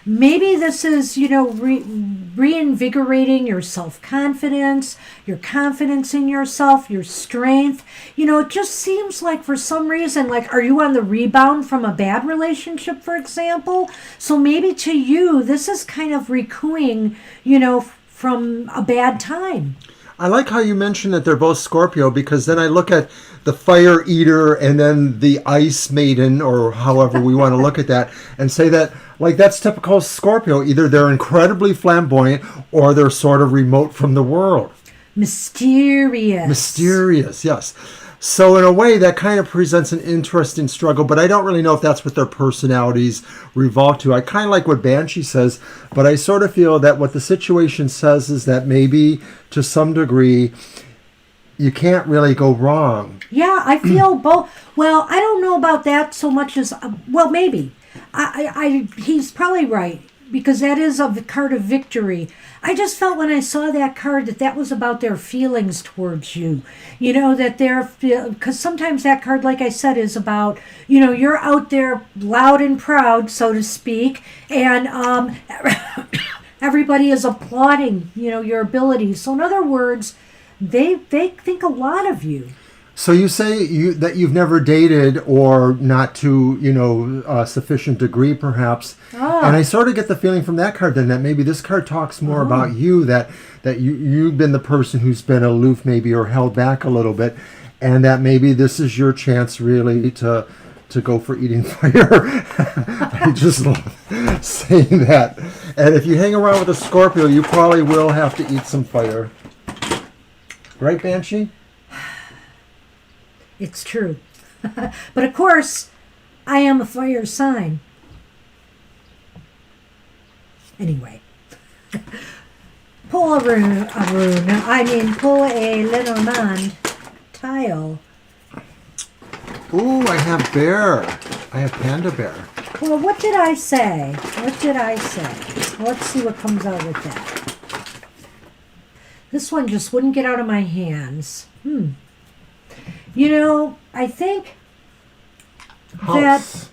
Maybe this is, reinvigorating your self-confidence, your confidence in yourself, your strength. You know, it just seems like for some reason, like, are you on the rebound from a bad relationship, for example? So maybe to you, this is kind of recouping, from a bad time. I like how you mentioned that they're both Scorpio, because then I look at the fire eater and then the ice maiden, or however we want to look at that, and say that, like, that's typical Scorpio. Either they're incredibly flamboyant or they're sort of remote from the world. Mysterious, yes. So in a way, that kind of presents an interesting struggle, but I don't really know if that's what their personalities revolve to. I kind of like what Banshee says, but I sort of feel that what the situation says is that maybe to some degree, you can't really go wrong. Yeah, I feel both. Well, I don't know about that so much as, well, maybe. He's probably right, because that is a card of victory. I just felt when I saw that card that was about their feelings towards you. You know, that because sometimes that card, like I said, is about, you're out there loud and proud, so to speak, and everybody is applauding, your abilities. So in other words, they think a lot of you. So you say that you've never dated, or not to, a sufficient degree, perhaps. And I sort of get the feeling from that card then that maybe this card talks more about you, that you've been the person who's been aloof maybe, or held back a little bit, and that maybe this is your chance really to go for eating fire. I just love saying that. And if you hang around with a Scorpio, you probably will have to eat some fire. Right, Banshee? It's true. But of course, I am a fire sign. Anyway. Pull pull a Lenormand tile. Ooh, I have bear. I have panda bear. Well, what did I say? Let's see what comes out with that. This one just wouldn't get out of my hands. I think that's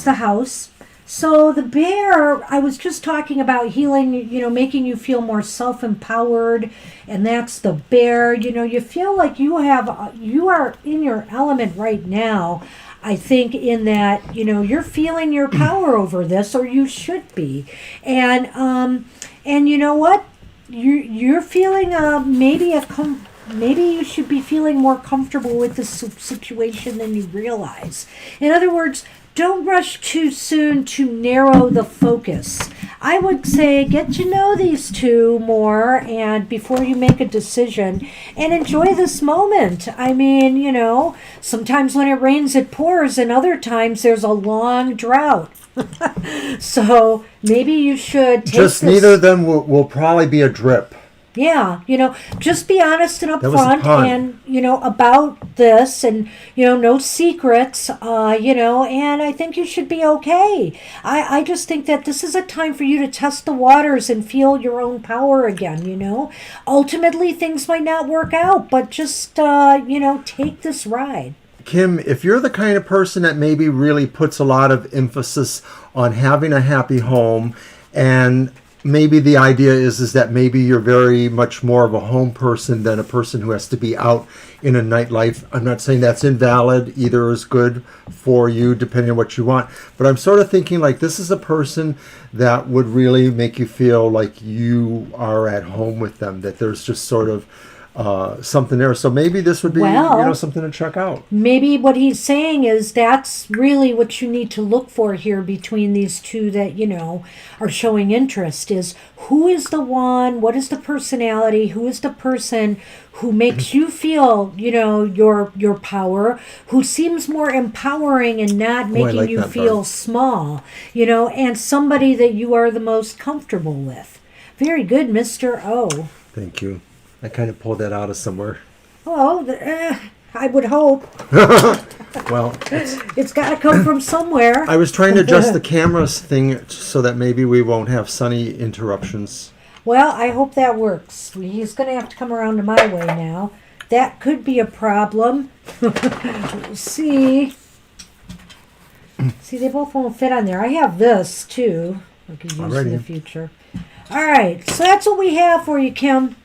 the house. So the bear, I was just talking about healing, making you feel more self-empowered, and that's the bear. You feel like you are in your element right now. I think in that, you're feeling your power over this, or you should be. And you know what? You're feeling maybe you should be feeling more comfortable with this situation than you realize. In other words, don't rush too soon to narrow the focus. I would say get to know these two more and before you make a decision, and enjoy this moment. I mean, sometimes when it rains it pours, and other times there's a long drought. So maybe you should take just neither of them will probably be a drip. Yeah, just be honest and upfront, and, about this, and, no secrets, and I think you should be okay. I just think that this is a time for you to test the waters and feel your own power again, Ultimately, things might not work out, but just, take this ride. Kim, if you're the kind of person that maybe really puts a lot of emphasis on having a happy home, and maybe the idea is that maybe you're very much more of a home person than a person who has to be out in a nightlife. I'm not saying that's invalid. Either is good for you, depending on what you want. But I'm sort of thinking like this is a person that would really make you feel like you are at home with them, that there's just sort of something there. So maybe this would be, Well, something to check out. maybe what he's saying is that's really what you need to look for here between these two that, are showing interest is who is the one, what is the personality, who is the person who makes you feel, your power, who seems more empowering and not making like you that feel part. small, and somebody that you are the most comfortable with. Very good, Mr. O. Thank you. I kind of pulled that out of somewhere. Oh, I would hope. Well, It's got to come from somewhere. I was trying to adjust the cameras thing so that maybe we won't have Sunny interruptions. Well, I hope that works. He's going to have to come around to my way now. That could be a problem. We'll see. See, they both won't fit on there. I have this, too. I could use in the Alrighty. future. All right, so that's what we have for you, Kim.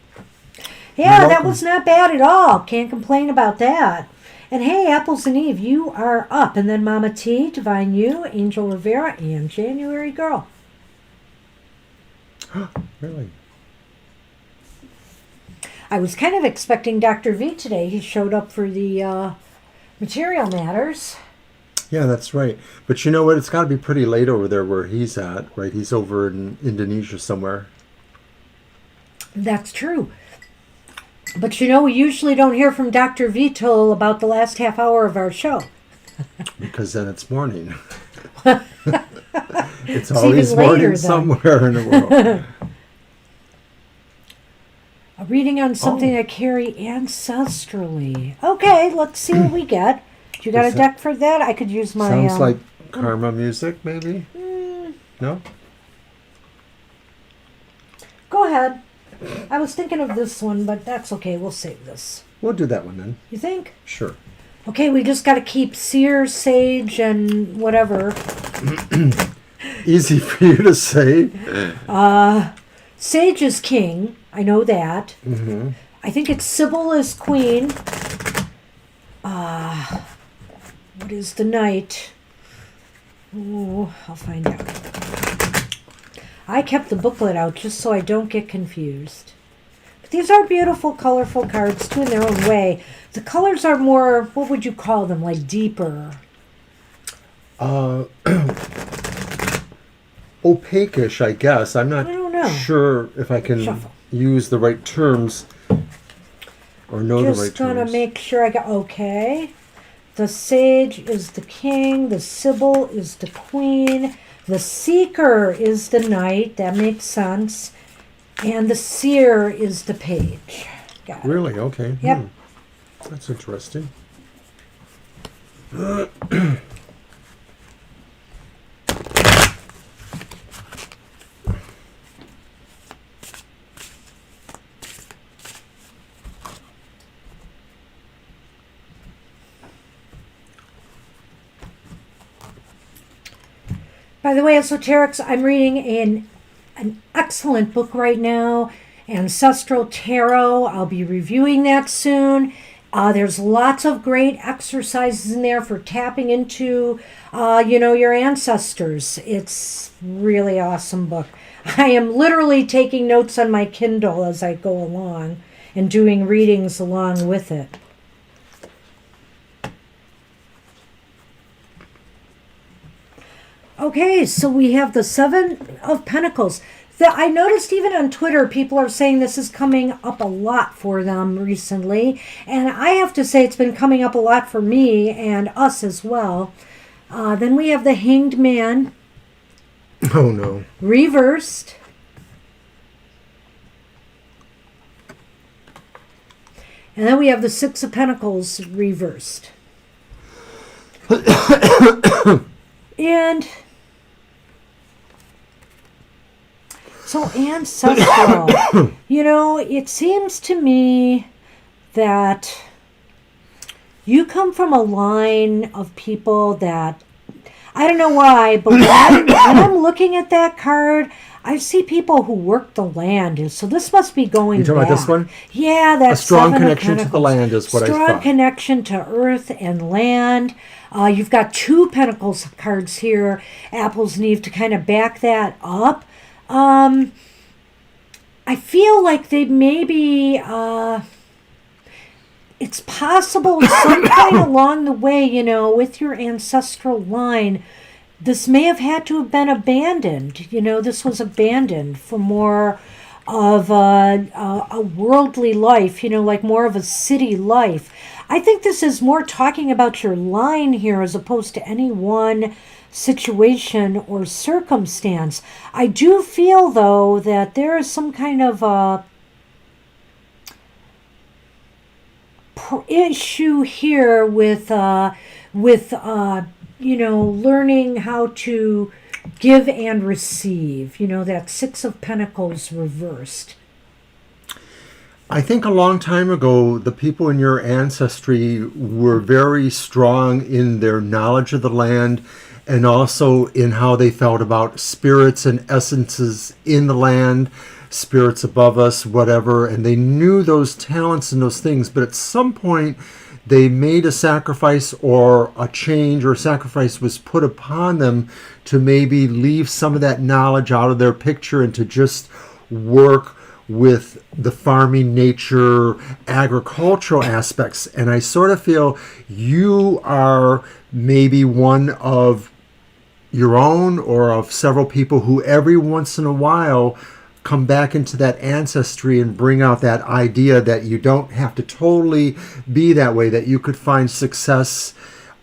Yeah, You're that welcome. was not bad at all. Can't complain about that. And hey, Apples and Eve, you are up. And then Mama T, Divine You, Angel Rivera, and January Girl. Really? I was kind of expecting Dr. V today. He showed up for the Material Matters. Yeah, that's right. But you know what? It's got to be pretty late over there where he's at, right? He's over in Indonesia somewhere. That's true. But we usually don't hear from Dr. V till about the last half hour of our show. Because then it's morning. It's even always later, morning then. somewhere in the world. A reading on something that carry ancestrally. Okay, let's see what we get. You got Is a that- deck for that? I could use my... Sounds like karma music, maybe? No? Go ahead. I was thinking of this one, but that's okay. We'll save this. We'll do that one then. You think? Sure. Okay, we just got to keep seer, sage, and whatever. Easy for you to say. Sage is king. I know that. Mm-hmm. I think it's Sybil is queen. What is the knight? Oh, I'll find out. I kept the booklet out just so I don't get confused. But these are beautiful, colorful cards, too, in their own way. The colors are more, what would you call them, like deeper? Opaque-ish, I guess. I'm not I don't know. sure if I can Shuffle. use the right terms or know the right Just gonna terms. make sure I got, okay. The sage is the king, the Sybil is the queen, the seeker is the knight, that makes sense, and the seer is the page. Got it. Really? Okay. Yep. That's interesting. By the way, esoterics, I'm reading an excellent book right now, Ancestral Tarot. I'll be reviewing that soon. There's lots of great exercises in there for tapping into, your ancestors. It's really awesome book. I am literally taking notes on my Kindle as I go along and doing readings along with it. Okay, so we have the Seven of Pentacles. I noticed even on Twitter, people are saying this is coming up a lot for them recently. And I have to say it's been coming up a lot for me and us as well. Then we have the Hanged Man Oh, no. reversed. And then we have the Six of Pentacles reversed. And so ancestral. It seems to me that you come from a line of people that, I don't know why, but when I'm looking at that card, I see people who work the land. So this must be going You talking back. about this one? Yeah, that's A strong Seven of connection to the Pentacles. land is what I Strong thought. connection to earth and land. You've got two Pentacles cards here, Apples and Eve, to kind of back that up. I feel like they maybe it's possible at some point along the way, with your ancestral line, this may have had to have been abandoned. This was abandoned for more of a worldly life, like more of a city life. I think this is more talking about your line here as opposed to any one situation or circumstance. I do feel, though, that there is some kind of a issue here with learning how to give and receive. That Six of Pentacles reversed. I think a long time ago, the people in your ancestry were very strong in their knowledge of the land and also in how they felt about spirits and essences in the land, spirits above us, whatever. And they knew those talents and those things. But at some point, they made a sacrifice, or a change or sacrifice was put upon them to maybe leave some of that knowledge out of their picture and to just work with the farming nature, agricultural aspects. And I sort of feel you are maybe one of your own or of several people who every once in a while come back into that ancestry and bring out that idea that you don't have to totally be that way, that you could find success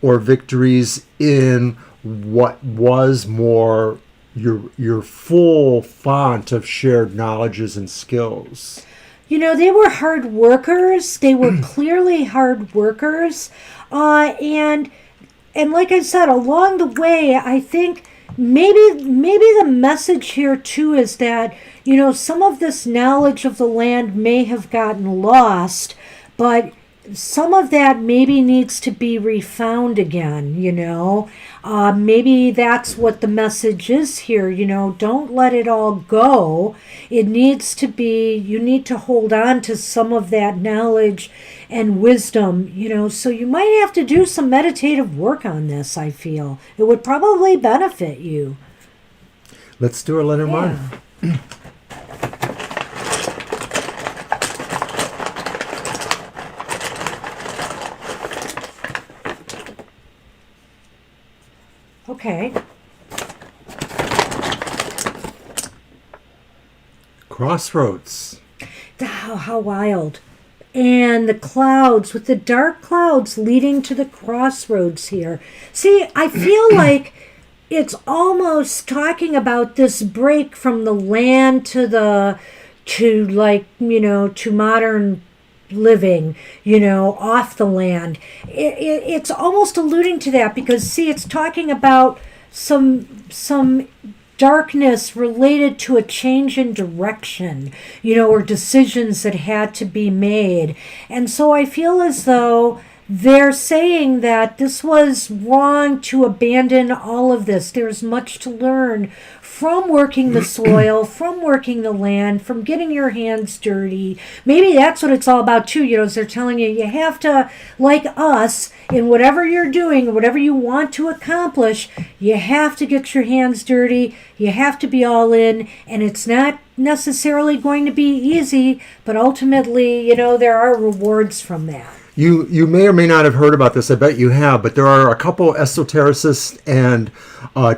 or victories in what was more your full font of shared knowledges and skills. They were hard workers. They were clearly hard workers. And like I said, along the way, I think maybe the message here too is that, some of this knowledge of the land may have gotten lost, but some of that maybe needs to be refound again, maybe that's what the message is here, don't let it all go. It needs to be, you need to hold on to some of that knowledge and wisdom, so you might have to do some meditative work on this. I feel it would probably benefit you. Let's do a Lenormand. Yeah. Okay. Crossroads. How wild. And the clouds, with the dark clouds leading to the crossroads here. See, I feel like it's almost talking about this break from the land to modern living, off the land. It's almost alluding to that because, see, it's talking about some darkness related to a change in direction, or decisions that had to be made. And so I feel as though they're saying that this was wrong to abandon all of this. There's much to learn from working the soil, from working the land, from getting your hands dirty. Maybe that's what it's all about too, as they're telling you have to, like us, in whatever you're doing, whatever you want to accomplish, you have to get your hands dirty, you have to be all in, and it's not necessarily going to be easy, but ultimately, there are rewards from that. You may or may not have heard about this. I bet you have, but there are a couple esotericists and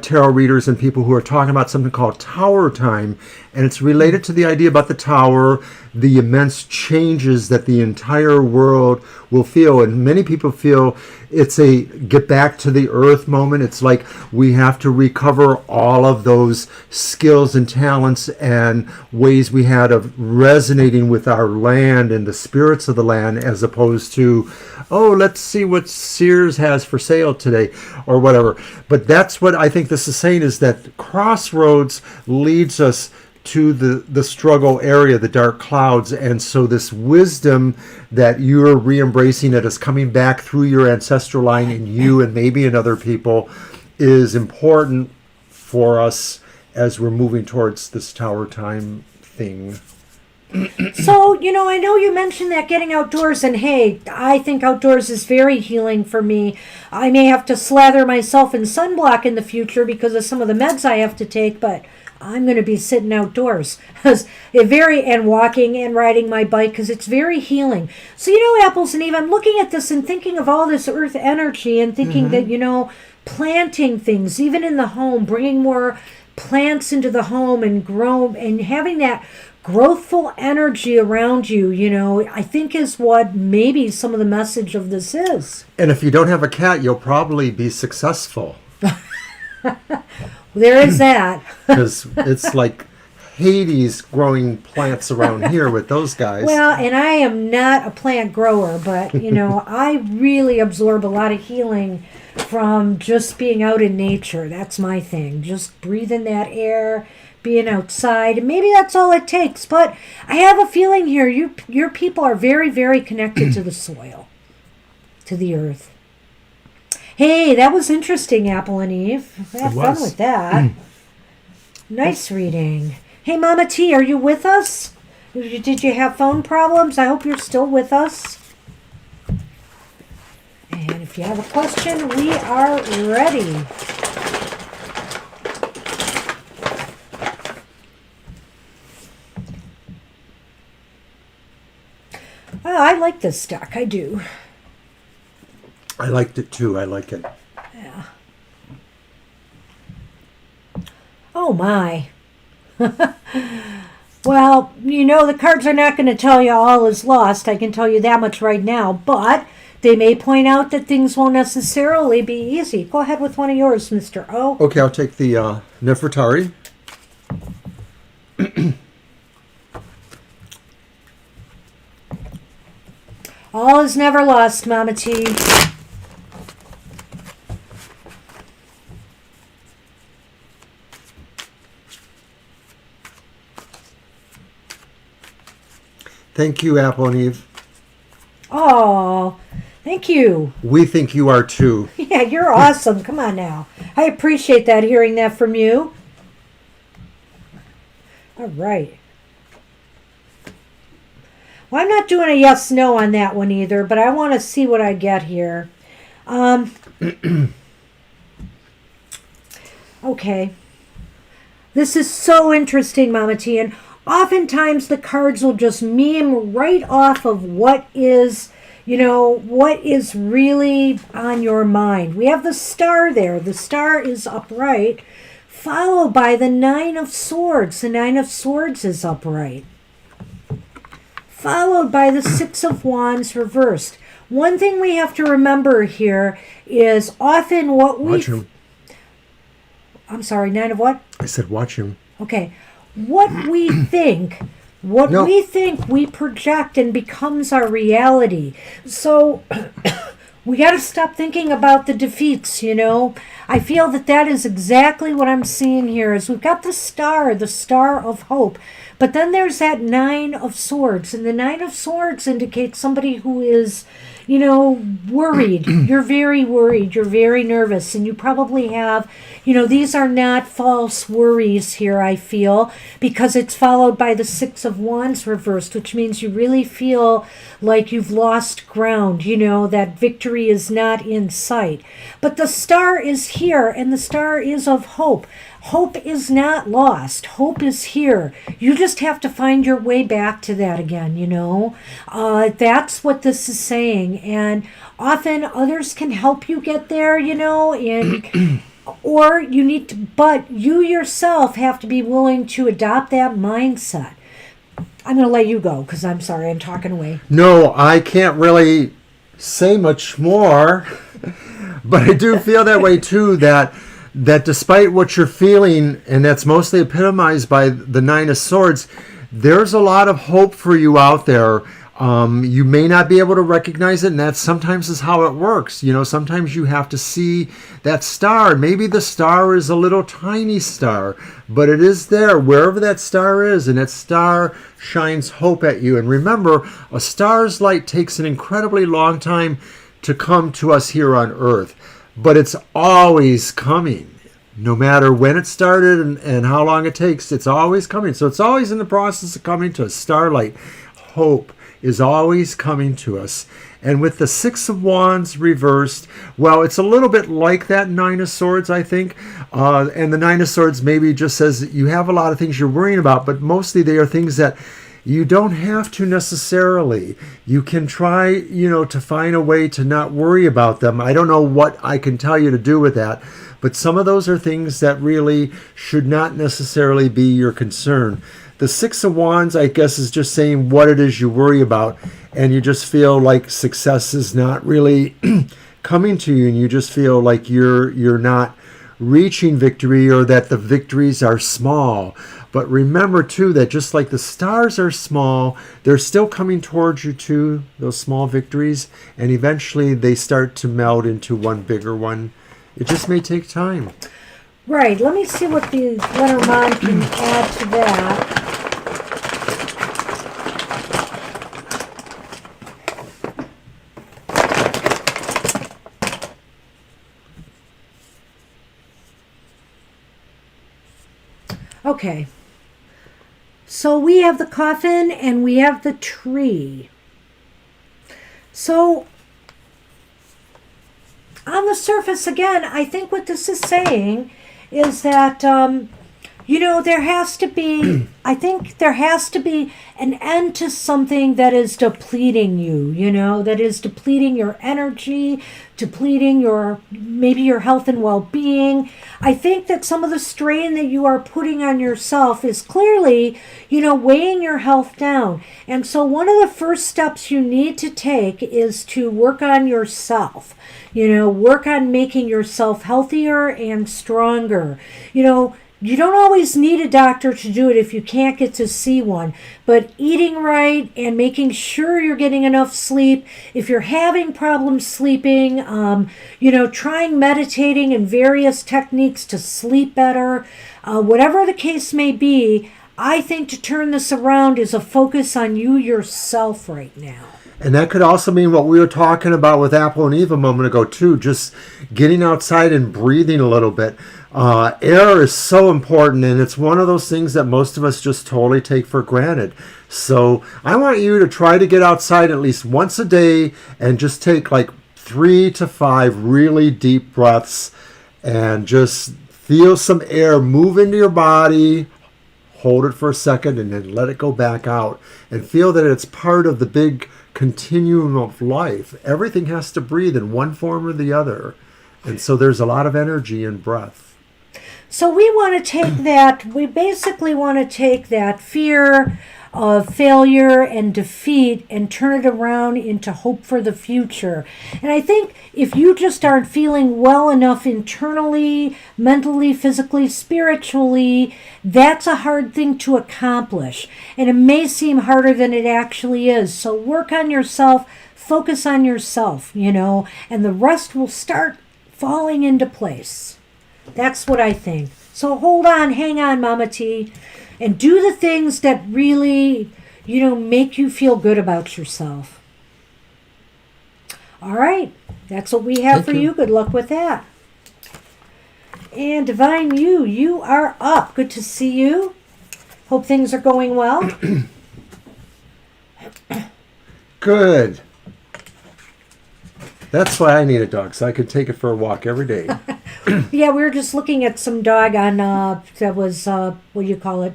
tarot readers and people who are talking about something called tower time, and it's related to the idea about the tower, the immense changes that the entire world will feel. And many people feel it's a get back to the earth moment. It's like we have to recover all of those skills and talents and ways we had of resonating with our land and the spirits of the land, as opposed to, oh, let's see what Sears has for sale today or whatever. But that's what I think this is saying, is that crossroads leads us to the struggle area, the dark clouds. And so this wisdom that you're re-embracing, that is coming back through your ancestral line in you and maybe in other people, is important for us as we're moving towards this tower time thing. So, I know you mentioned that getting outdoors, and hey, I think outdoors is very healing for me. I may have to slather myself in sunblock in the future because of some of the meds I have to take, but I'm going to be sitting outdoors and walking and riding my bike because it's very healing. So, Apples and Eve, I'm looking at this and thinking of all this earth energy and thinking that, planting things, even in the home, bringing more plants into the home and grow and having that growthful energy around you, I think is what maybe some of the message of this is. And if you don't have a cat, you'll probably be successful. There is that. Because it's like Hades growing plants around here with those guys. Well, and I am not a plant grower, but, I really absorb a lot of healing from just being out in nature. That's my thing. Just breathing that air, being outside. And maybe that's all it takes. But I have a feeling here, your people are very, very connected to the soil, to the earth. Hey, that was interesting, Apple and Eve. Have fun with that. Nice reading. Hey, Mama T, are you with us? Did you have phone problems? I hope you're still with us. And if you have a question, we are ready. Oh, I like this deck. I do. I liked it too. I like it. Yeah. Oh, my. Well, the cards are not going to tell you all is lost. I can tell you that much right now. But they may point out that things won't necessarily be easy. Go ahead with one of yours, Mr. O. Okay, I'll take the Nefertari. All is never lost, Mama T. Thank you, Apple and Eve. Oh, thank you. We think you are too. Yeah, you're awesome. Come on now. I appreciate that, hearing that from you. All right. Well, I'm not doing a yes-no on that one either, but I want to see what I get here. Okay. This is so interesting, Mama T, and oftentimes the cards will just meme right off of what is really on your mind. We have the star there. The star is upright, followed by the Nine of Swords. The Nine of Swords is upright, followed by the Six of Wands reversed. One thing we have to remember here is often what we... Watch him. I'm sorry, Nine of what? I said watch him. Okay. What we think, we project and becomes our reality. So we got to stop thinking about the defeats, I feel that is exactly what I'm seeing here is we've got the star of hope. But then there's that Nine of Swords, and the Nine of Swords indicates somebody who is, worried. You're very worried. You're very nervous, and you probably have, these are not false worries here, I feel, because it's followed by the Six of Wands reversed, which means you really feel like you've lost ground, that victory is not in sight. But the star is here, and the star is of hope. Hope is not lost. Hope is here. You just have to find your way back to that again, That's what this is saying. And often others can help you get there, or you need to, but you yourself have to be willing to adopt that mindset. I'm going to let you go because I'm sorry, I'm talking away. No, I can't really say much more, but I do feel that way too, that despite what you're feeling, and that's mostly epitomized by the Nine of Swords, there's a lot of hope for you out there. You may not be able to recognize it, and that sometimes is how it works. Sometimes you have to see that star. Maybe the star is a little tiny star, but it is there wherever that star is, and that star shines hope at you. And remember, a star's light takes an incredibly long time to come to us here on Earth. But it's always coming. No matter when it started and how long it takes, it's always coming. So it's always in the process of coming to us. Starlight, hope, is always coming to us. And with the Six of Wands reversed, well, it's a little bit like that Nine of Swords, I think. And the Nine of Swords maybe just says that you have a lot of things you're worrying about, but mostly they are things that you don't have to necessarily. You can try, to find a way to not worry about them. I don't know what I can tell you to do with that, but some of those are things that really should not necessarily be your concern. The Six of Wands, I guess, is just saying what it is you worry about, and you just feel like success is not really coming to you, and you just feel like you're not reaching victory, or that the victories are small. But remember, too, that just like the stars are small, they're still coming towards you, too, those small victories, and eventually they start to meld into one bigger one. It just may take time. Right. Let me see what the Lenormand can add to that. Okay. So we have the coffin and we have the tree. So on the surface, again, I think what this is saying is that, there has to be, I think there has to be an end to something that is depleting you, that is depleting your energy, depleting maybe your health and well-being. I think that some of the strain that you are putting on yourself is clearly, weighing your health down. And so one of the first steps you need to take is to work on yourself. Work on making yourself healthier and stronger. You don't always need a doctor to do it if you can't get to see one, but eating right and making sure you're getting enough sleep. If you're having problems sleeping, trying meditating and various techniques to sleep better, whatever the case may be, I think to turn this around is a focus on you yourself right now. And that could also mean what we were talking about with Apple and Eve a moment ago, too, just getting outside and breathing a little bit. Air is so important, and it's one of those things that most of us just totally take for granted. So I want you to try to get outside at least once a day and just take like 3 to 5 really deep breaths and just feel some air move into your body. Hold it for a second and then let it go back out, and feel that it's part of the big continuum of life. Everything has to breathe in one form or the other. And so there's a lot of energy in breath. So we basically want to take that fear of failure and defeat and turn it around into hope for the future. And I think if you just aren't feeling well enough internally, mentally, physically, spiritually, that's a hard thing to accomplish. And it may seem harder than it actually is. So work on yourself, focus on yourself, and the rest will start falling into place. That's what I think. So hold on, hang on, Mama T, and do the things that really, make you feel good about yourself. All right, that's what we have for you. Good luck with that. And Divine you are up. Good to see you. Hope things are going well. Good. That's why I need a dog, so I could take it for a walk every day. Yeah, we were just looking at some dog on, that was, what do you call it,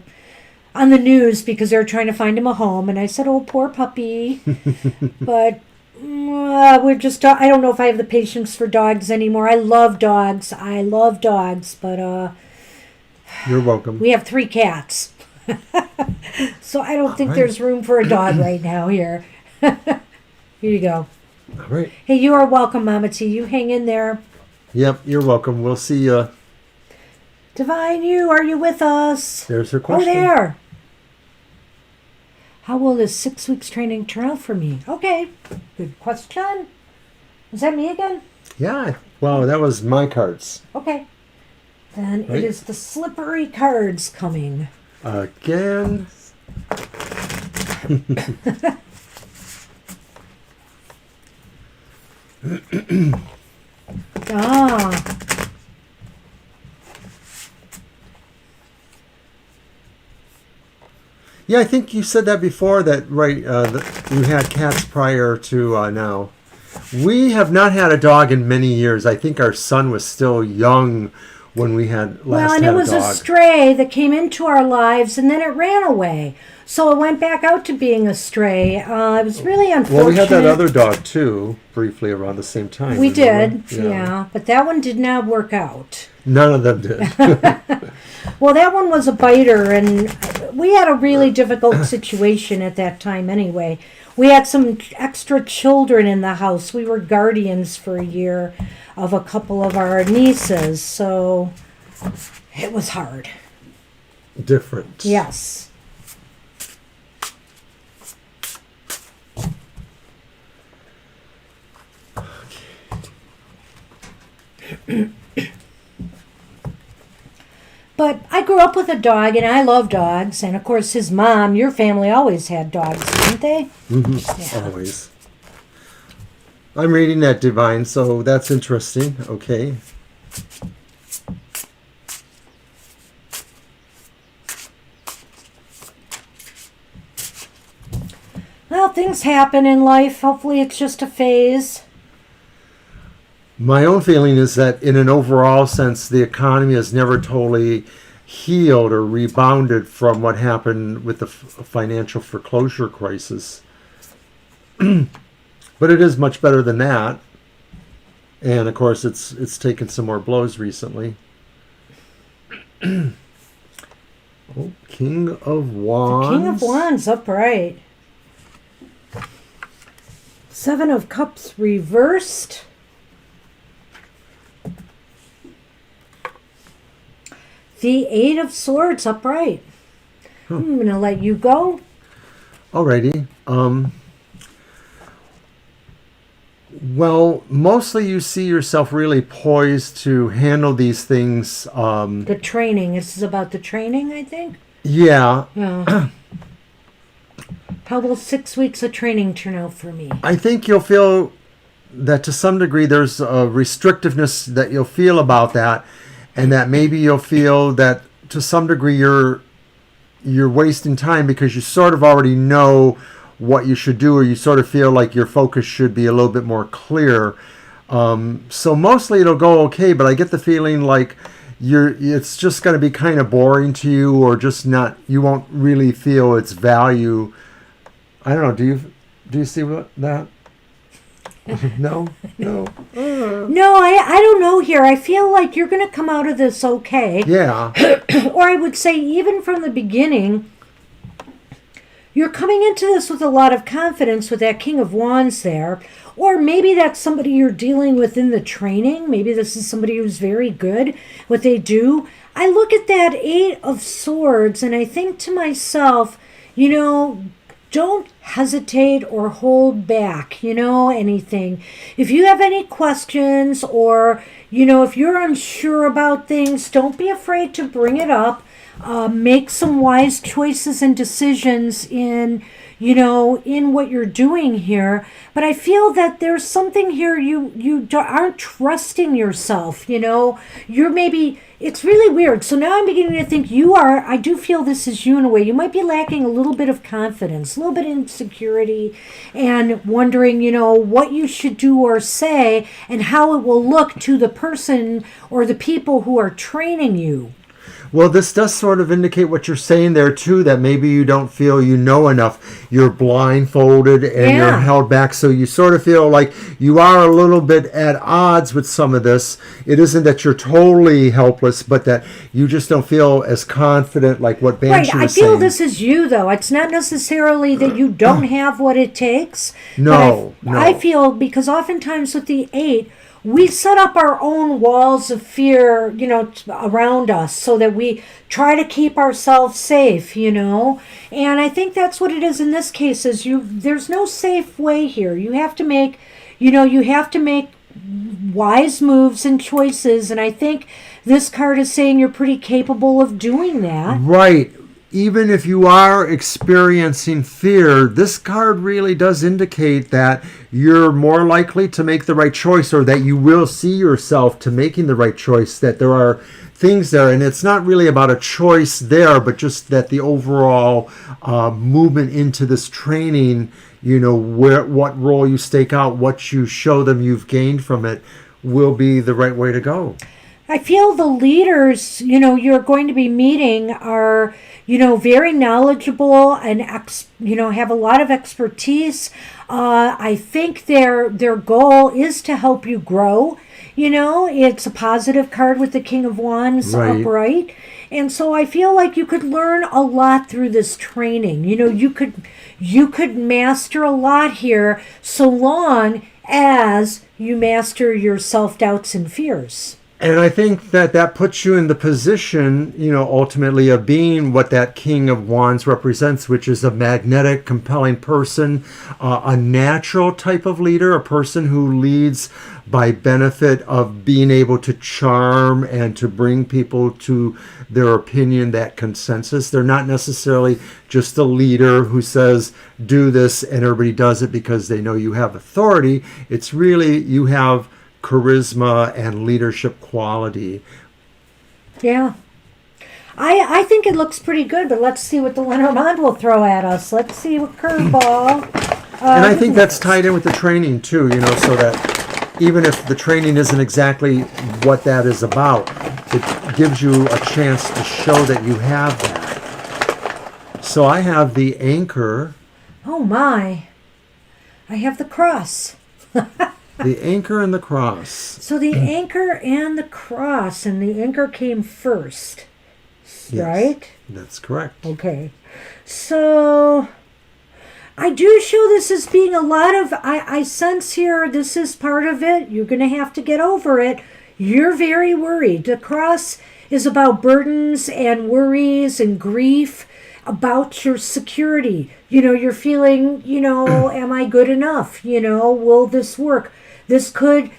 on the news, because they were trying to find him a home. And I said, oh, poor puppy. But we're just, I don't know if I have the patience for dogs anymore. I love dogs, but You're welcome. We have 3 cats. So I don't think there's room for a dog right now here. Here you go. All right. Hey, you are welcome, Mama T. You hang in there. Yep, you're welcome. We'll see you. Divine are you with us? There's her question. Oh, there. How will this 6 weeks training turn out for me? Okay, good question. Is that me again? Yeah. Wow, that was my cards. Okay. Then Right. It is the slippery cards coming. Again. Ah. Yeah, I think you said that before. That right? That you had cats prior to now. We have not had a dog in many years. I think our son was still young when we had Well, last and had it was a a dog. stray that came into our lives and then it ran away. So it went back out to being a stray. It was really unfortunate. Well, we had that other dog too, briefly around the same time. We remember? did, yeah. But that one did not work out. None of them did. Well, that one was a biter, and we had a really difficult situation at that time anyway. We had some extra children in the house. We were guardians for a year of a couple of our nieces, so it was hard. Different. Yes. But I grew up with a dog, and I love dogs. And of course, his mom, your family always had dogs, didn't they? Mm-hmm. Yeah. Always. I'm reading that divine, so that's interesting. Okay. Well, things happen in life. Hopefully, it's just a phase. My own feeling is that in an overall sense, the economy has never totally healed or rebounded from what happened with the financial foreclosure crisis. But it is much better than that. And of course, it's taken some more blows recently. Oh, King of Wands. The King of Wands, upright. Seven of Cups reversed. The Eight of Swords upright. I'm going to let you go. Alrighty. Well, mostly you see yourself really poised to handle these things. The training. This is about the training, I think. Yeah. Yeah. How will 6 weeks of training turn out for me? I think you'll feel that to some degree there's a restrictiveness that you'll feel about that, and that maybe you'll feel that to some degree you're wasting time because you sort of already know what you should do, or you sort of feel like your focus should be a little bit more clear. So mostly it'll go okay, but I get the feeling like it's just going to be kind of boring to you, or just not. You won't really feel its value. I don't know. Do you see that? No. No, I don't know here. I feel like you're going to come out of this okay. Yeah. Or I would say even from the beginning, you're coming into this with a lot of confidence with that King of Wands there. Or maybe that's somebody you're dealing with in the training. Maybe this is somebody who's very good what they do. I look at that Eight of Swords and I think to myself, don't hesitate or hold back, anything. If you have any questions or, if you're unsure about things, don't be afraid to bring it up. Make some wise choices and decisions in what you're doing here. But I feel that there's something here you aren't trusting yourself, You're maybe, it's really weird. So now I'm beginning to think I do feel this is you in a way. You might be lacking a little bit of confidence, a little bit of insecurity, and wondering, what you should do or say and how it will look to the person or the people who are training you. Well, this does sort of indicate what you're saying there, too, that maybe you don't feel you know enough. You're blindfolded and you're held back, so you sort of feel like you are a little bit at odds with some of this. It isn't that you're totally helpless, but that you just don't feel as confident like what Banshee was saying. I feel this is you, though. It's not necessarily that you don't have what it takes. No. I feel because oftentimes with the Eight, we set up our own walls of fear, around us so that we try to keep ourselves safe, And I think that's what it is in this case is there's no safe way here. You have to make, wise moves and choices. And I think this card is saying you're pretty capable of doing that. Right. Even if you are experiencing fear, this card really does indicate that you're more likely to make the right choice, or that you will see yourself to making the right choice, that there are things there. And it's not really about a choice there, but just that the overall movement into this training, what role you stake out, what you show them you've gained from it, will be the right way to go. I feel the leaders, you're going to be meeting are, very knowledgeable and, have a lot of expertise. I think their goal is to help you grow. It's a positive card with the King of Wands upright. And so I feel like you could learn a lot through this training. You could master a lot here so long as you master your self-doubts and fears. And I think that puts you in the position, ultimately of being what that King of Wands represents, which is a magnetic, compelling person, a natural type of leader, a person who leads by benefit of being able to charm and to bring people to their opinion, that consensus. They're not necessarily just a leader who says, do this, and everybody does it because they know you have authority. It's really, you have charisma and leadership quality. Yeah. I think it looks pretty good, but let's see what the Lenormand will throw at us. Let's see what curveball. And I think that's tied in with the training too, so that even if the training isn't exactly what that is about, it gives you a chance to show that you have that. So I have the Anchor. Oh my. I have the Cross. The Anchor and the Cross. So the Anchor and the Cross, and the Anchor came first, right? Yes, that's correct. Okay. So I do show this as being a lot of, I sense here, this is part of it. You're going to have to get over it. You're very worried. The Cross is about burdens and worries and grief about your security. You're feeling, am I good enough? Will this work? This could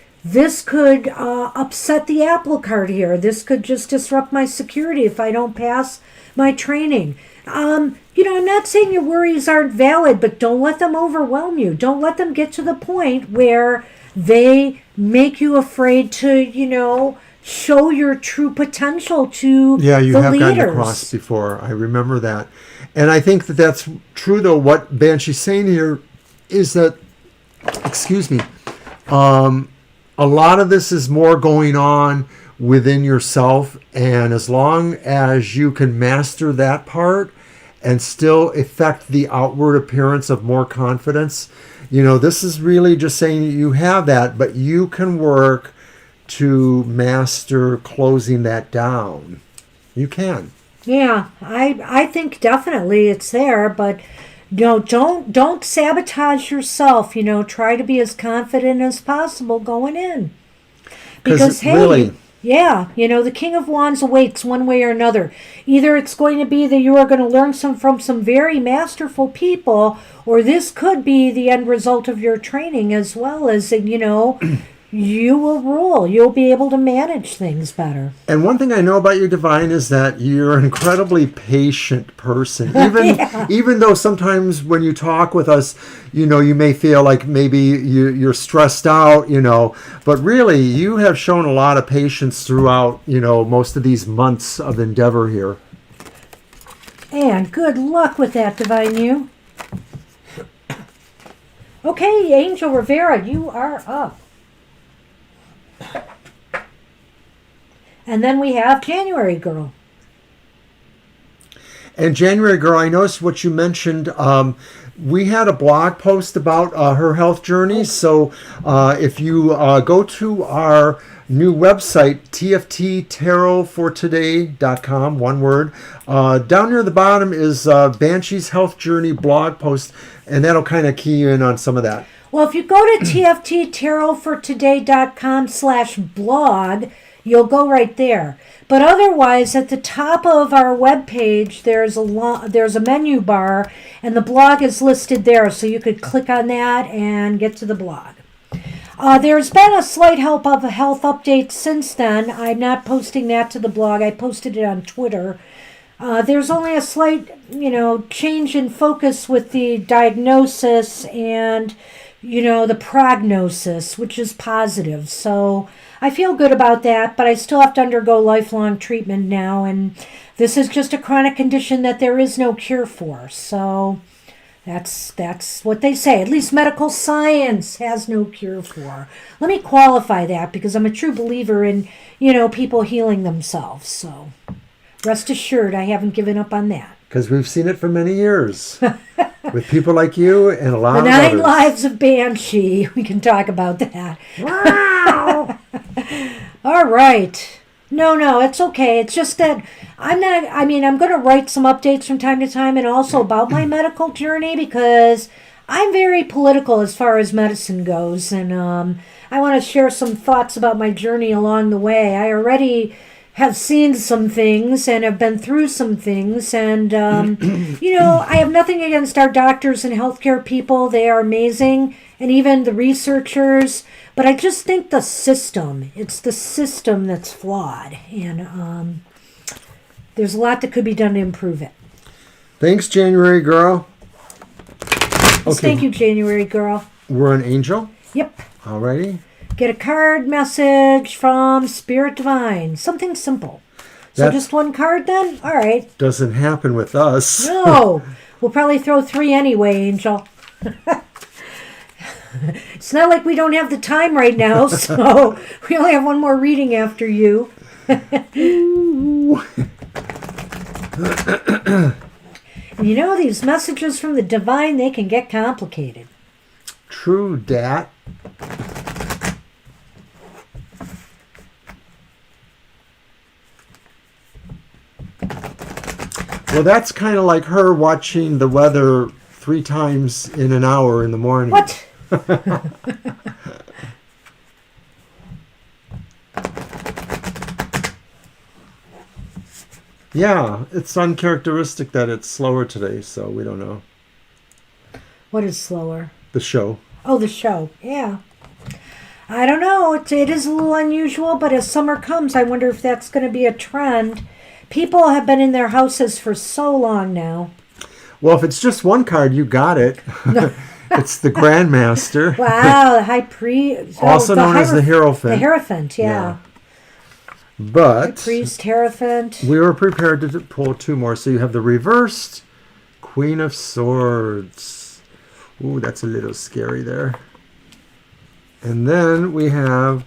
upset the apple cart here. This could just disrupt my security if I don't pass my training. I'm not saying your worries aren't valid, but don't let them overwhelm you. Don't let them get to the point where they make you afraid to, show your true potential to Yeah, you the have leaders. gotten across before. I remember that. And I think that's true, though. What Banshee's saying here is that, a lot of this is more going on within yourself. And as long as you can master that part and still affect the outward appearance of more confidence, this is really just saying you have that, but you can work to master closing that down. You can. Yeah, I think definitely it's there, but don't sabotage yourself. Try to be as confident as possible going in. Because hey, really, yeah, the King of Wands awaits one way or another. Either it's going to be that you are going to learn from some very masterful people, or this could be the end result of your training as well as, you will rule. You'll be able to manage things better. And one thing I know about you, Divine, is that you're an incredibly patient person. Even though sometimes when you talk with us, you may feel like maybe you're stressed out, but really you have shown a lot of patience throughout, most of these months of endeavor here. And good luck with that, Divine You. Okay, Angel Rivera, you are up. And then we have January Girl. And January Girl, I noticed what you mentioned. We had a blog post about her health journey. So if you go to our new website, tfttarotfortoday.com, one word, down near the bottom is Banshee's Health Journey blog post, and that'll kind of key you in on some of that. Well, if you go to tfttarotfortoday.com/blog, you'll go right there. But otherwise, at the top of our webpage, there's a menu bar, and the blog is listed there, so you could click on that and get to the blog. There's been a slight help of a health update since then. I'm not posting that to the blog. I posted it on Twitter. There's only a slight, change in focus with the diagnosis and, the prognosis, which is positive. So I feel good about that, but I still have to undergo lifelong treatment now, and this is just a chronic condition that there is no cure for. So that's what they say. At least medical science has no cure for. Let me qualify that because I'm a true believer in, people healing themselves. So rest assured, I haven't given up on that. Because we've seen it for many years with people like you and a lot The of 9 others. Lives of Banshee. We can talk about that. Wow! All right. No, it's okay. It's just that I'm going to write some updates from time to time and also about my medical journey because I'm very political as far as medicine goes. And I want to share some thoughts about my journey along the way. I already have seen some things and have been through some things. And, I have nothing against our doctors and healthcare people. They are amazing. And even the researchers. But I just think it's the system that's flawed. And there's a lot that could be done to improve it. Thanks, January girl. Yes, thank you, January girl. We're an angel? Yep. Alrighty. Get a card message from Spirit Divine. Something simple. So just one card then? All right. Doesn't happen with us. No. We'll probably throw 3 anyway, Angel. It's not like we don't have the time right now, so we only have one more reading after you. And these messages from the divine, they can get complicated. True dat. Well, that's kind of like her watching the weather 3 times in an hour in the morning. What? Yeah, it's uncharacteristic that it's slower today, so we don't know. What is slower? The show. Oh, the show. Yeah. I don't know. It is a little unusual, but as summer comes, I wonder if that's going to be a trend. People have been in their houses for so long now. Well, if it's just one card, you got it. It's the Grandmaster. Wow, the High Priest. Also known as the Hierophant. The Hierophant, yeah. But High Priest, Hierophant. We were prepared to pull 2 more. So you have the reversed Queen of Swords. Ooh, that's a little scary there. And then we have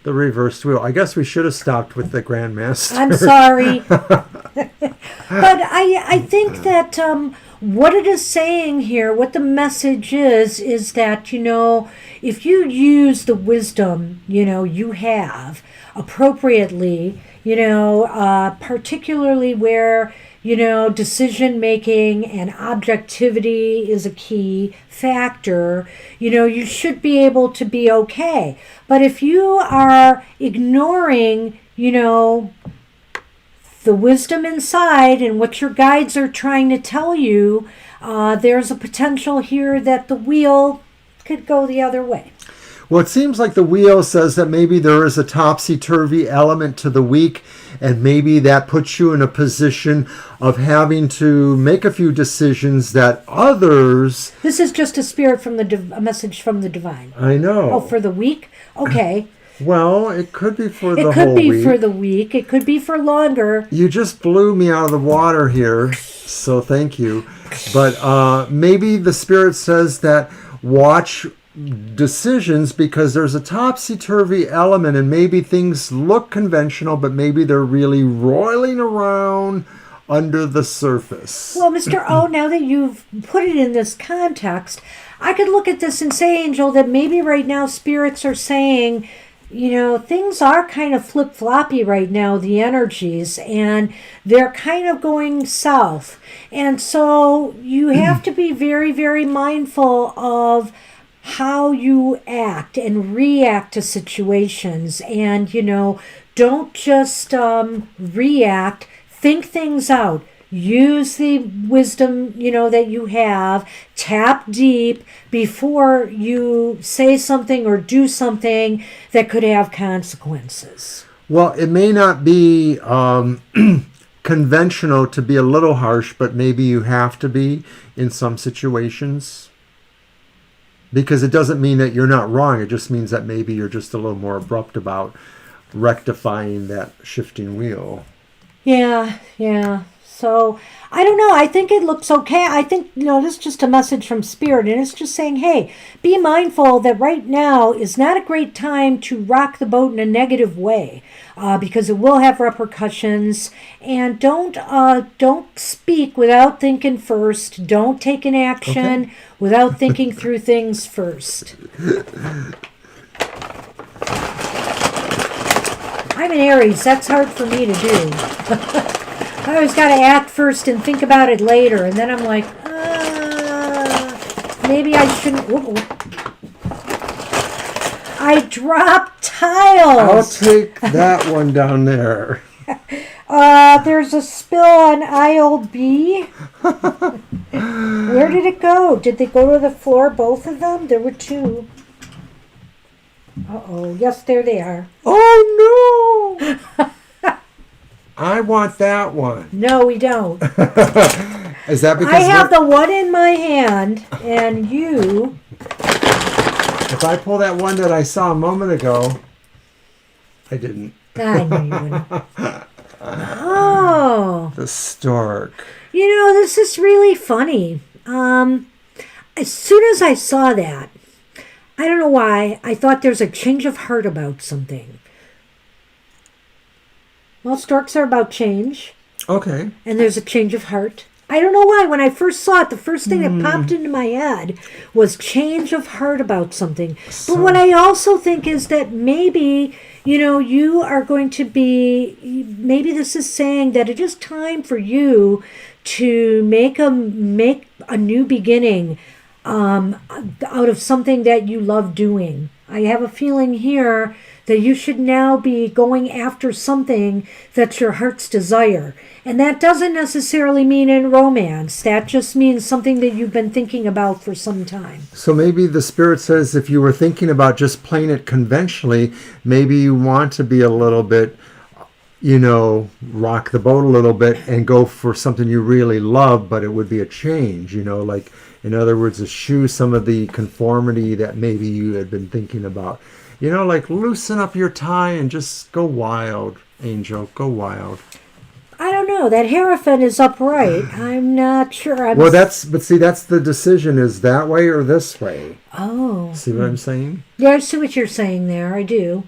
the reversed wheel. I guess we should have stopped with the Grandmaster. I'm sorry. But I think that what it is saying here, what the message is that, if you use the wisdom, you have appropriately, particularly where, decision making and objectivity is a key factor, you should be able to be okay. But if you are ignoring, the wisdom inside and what your guides are trying to tell you, there's a potential here that the wheel could go the other way. Well, it seems like the wheel says that maybe there is a topsy-turvy element to the week, and maybe that puts you in a position of having to make a few decisions that others... This is just a spirit from a message from the divine. I know. Oh, for the week? Okay. Well, it could be for the whole week. It could be for the week. It could be for longer. You just blew me out of the water here, so thank you. But maybe the spirit says that watch decisions because there's a topsy-turvy element and maybe things look conventional, but maybe they're really roiling around under the surface. Well, Mr. O, now that you've put it in this context, I could look at this and say, Angel, that maybe right now spirits are saying, things are kind of flip-floppy right now, the energies, and they're kind of going south. And so you have to be very, very mindful of how you act and react to situations. And, don't just react. Think things out. Use the wisdom, that you have. Tap deep before you say something or do something that could have consequences. Well, it may not be conventional to be a little harsh, but maybe you have to be in some situations. Because it doesn't mean that you're not wrong. It just means that maybe you're just a little more abrupt about rectifying that shifting wheel. Yeah, yeah. So I don't know. I think it looks okay. I think, this is just a message from Spirit, and it's just saying, hey, be mindful that right now is not a great time to rock the boat in a negative way, because it will have repercussions. And don't speak without thinking first. Don't take an action without thinking through things first. I'm an Aries. That's hard for me to do. I always got to act first and think about it later. And then I'm like, maybe I shouldn't. Ooh. I dropped tiles. I'll take that one down there. There's a spill on aisle B. Where did it go? Did they go to the floor, both of them? There were two. Uh-oh. Yes, there they are. Oh, no. I want that one. No, we don't. Is that because I have the one in my hand, and you... If I pull that one that I saw a moment ago, I didn't. I knew you wouldn't. Oh. The stork. This is really funny. As soon as I saw that, I don't know why, I thought there's a change of heart about something. Well, storks are about change. Okay. And there's a change of heart. I don't know why. When I first saw it, the first thing that popped into my head was change of heart about something. But what I also think is that maybe, you are going to be, maybe this is saying that it is time for you to make a new beginning out of something that you love doing. I have a feeling here that you should now be going after something that's your heart's desire. And that doesn't necessarily mean in romance. That just means something that you've been thinking about for some time. So maybe the Spirit says if you were thinking about just playing it conventionally, maybe you want to be a little bit, rock the boat a little bit and go for something you really love, but it would be a change, like, in other words, eschew some of the conformity that maybe you had been thinking about. Like loosen up your tie and just go wild, Angel. Go wild. I don't know. That Hierophant is upright. I'm not sure. That's the decision. Is that way or this way? Oh. See what I'm saying? Yeah, I see what you're saying there. I do.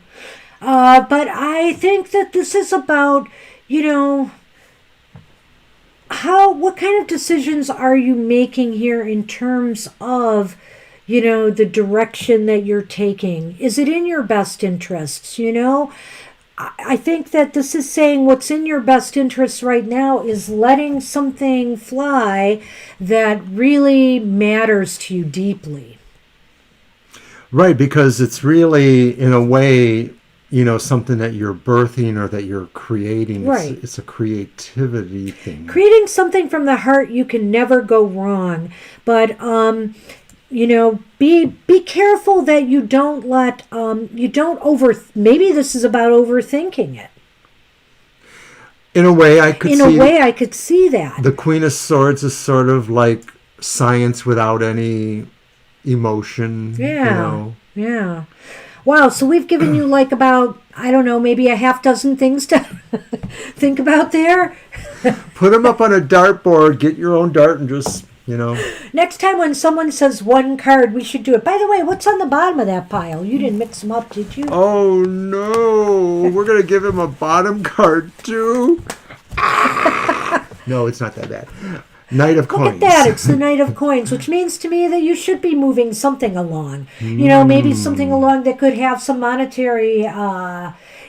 But I think that this is about, what kind of decisions are you making here in terms of, the direction that you're taking? Is it in your best interests? I think that this is saying what's in your best interests right now is letting something fly that really matters to you deeply. Right, because it's really, in a way, something that you're birthing or that you're creating. Right. It's a creativity thing. Creating something from the heart, you can never go wrong. But, be careful that you don't maybe this is about overthinking it. In a way, I could see that. The Queen of Swords is sort of like science without any emotion. Yeah. Yeah. Wow, so we've given you like about, I don't know, maybe a half dozen things to think about there. Put them up on a dartboard, get your own dart and just, Next time when someone says one card, we should do it. By the way, what's on the bottom of that pile? You didn't mix them up, did you? Oh, no. We're going to give him a bottom card, too. No, it's not that bad. Knight of Coins. Look at that. It's the Knight of Coins, which means to me that you should be moving something along. Maybe something along that could have some monetary,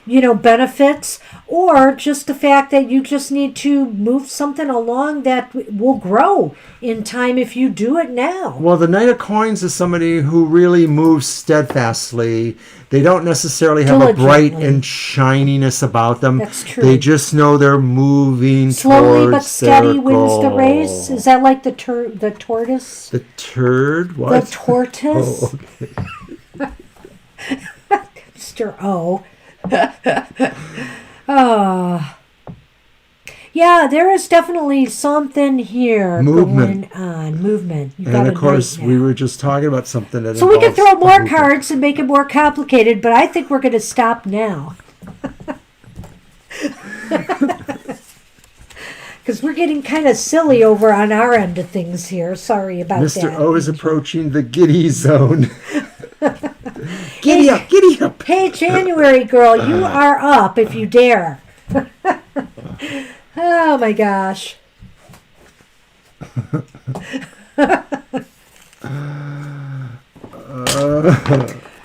benefits, or just the fact that you just need to move something along that will grow in time if you do it now. Well, the Knight of Coins is somebody who really moves steadfastly. They don't necessarily have a bright and shininess about them. That's true. They just know they're moving slowly but towards steady their wins the goal. race. Is that like the tortoise? The turd? What? The tortoise? Oh, okay. Mr. O. Oh. Yeah, there is definitely something here Movement. going on. Movement. You And got of it course, right we now. were just talking about something that So we can involves throw more movement. cards and make it more complicated, but I think we're going to stop now. Because we're getting kind of silly over on our end of things here. Sorry about Mr. that. O is approaching the giddy zone. Giddy up, giddy up. Hey, January girl, you are up if you dare. Oh my gosh.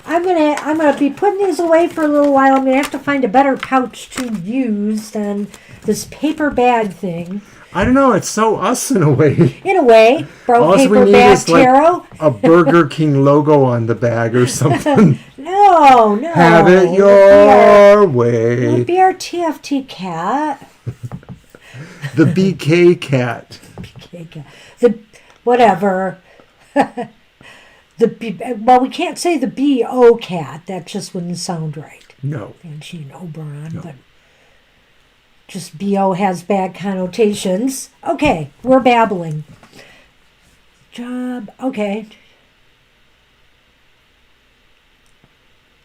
I'm gonna be putting these away for a little while. I'm gonna have to find a better pouch to use than this paper bag thing. I don't know. It's so us in a way. In a way, broke All we paper need bag is like tarot. a Burger King logo on the bag or something. No. Have it It'd your It'd way. be our TFT cat. The BK cat. The whatever. Well, we can't say the BO cat. That just wouldn't sound right. No. Banshee and Oberon, but just BO has bad connotations. Okay, we're babbling. Job. Okay.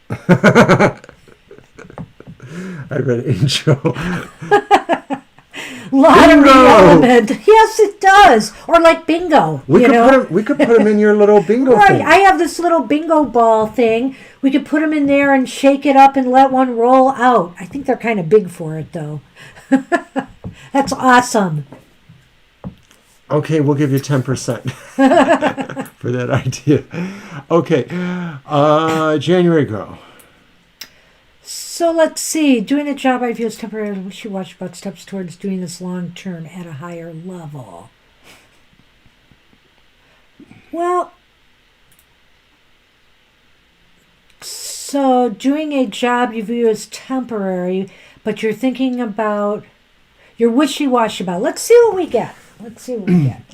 I read Angel. Lottery Bingo! element. Yes, it does. Or like bingo. We could put him in your little bingo Right, thing. I have this little bingo ball thing. We could put them in there and shake it up and let one roll out. I think they're kind of big for it, though. That's awesome. Okay, we'll give you 10% for that idea. Okay, January girl. So let's see. Doing a job I feel is temporary. Wishy-washy about steps towards doing this long term at a higher level. Well, so doing a job you view as temporary, but you're thinking about, you're wishy-washy about. Let's see what we get.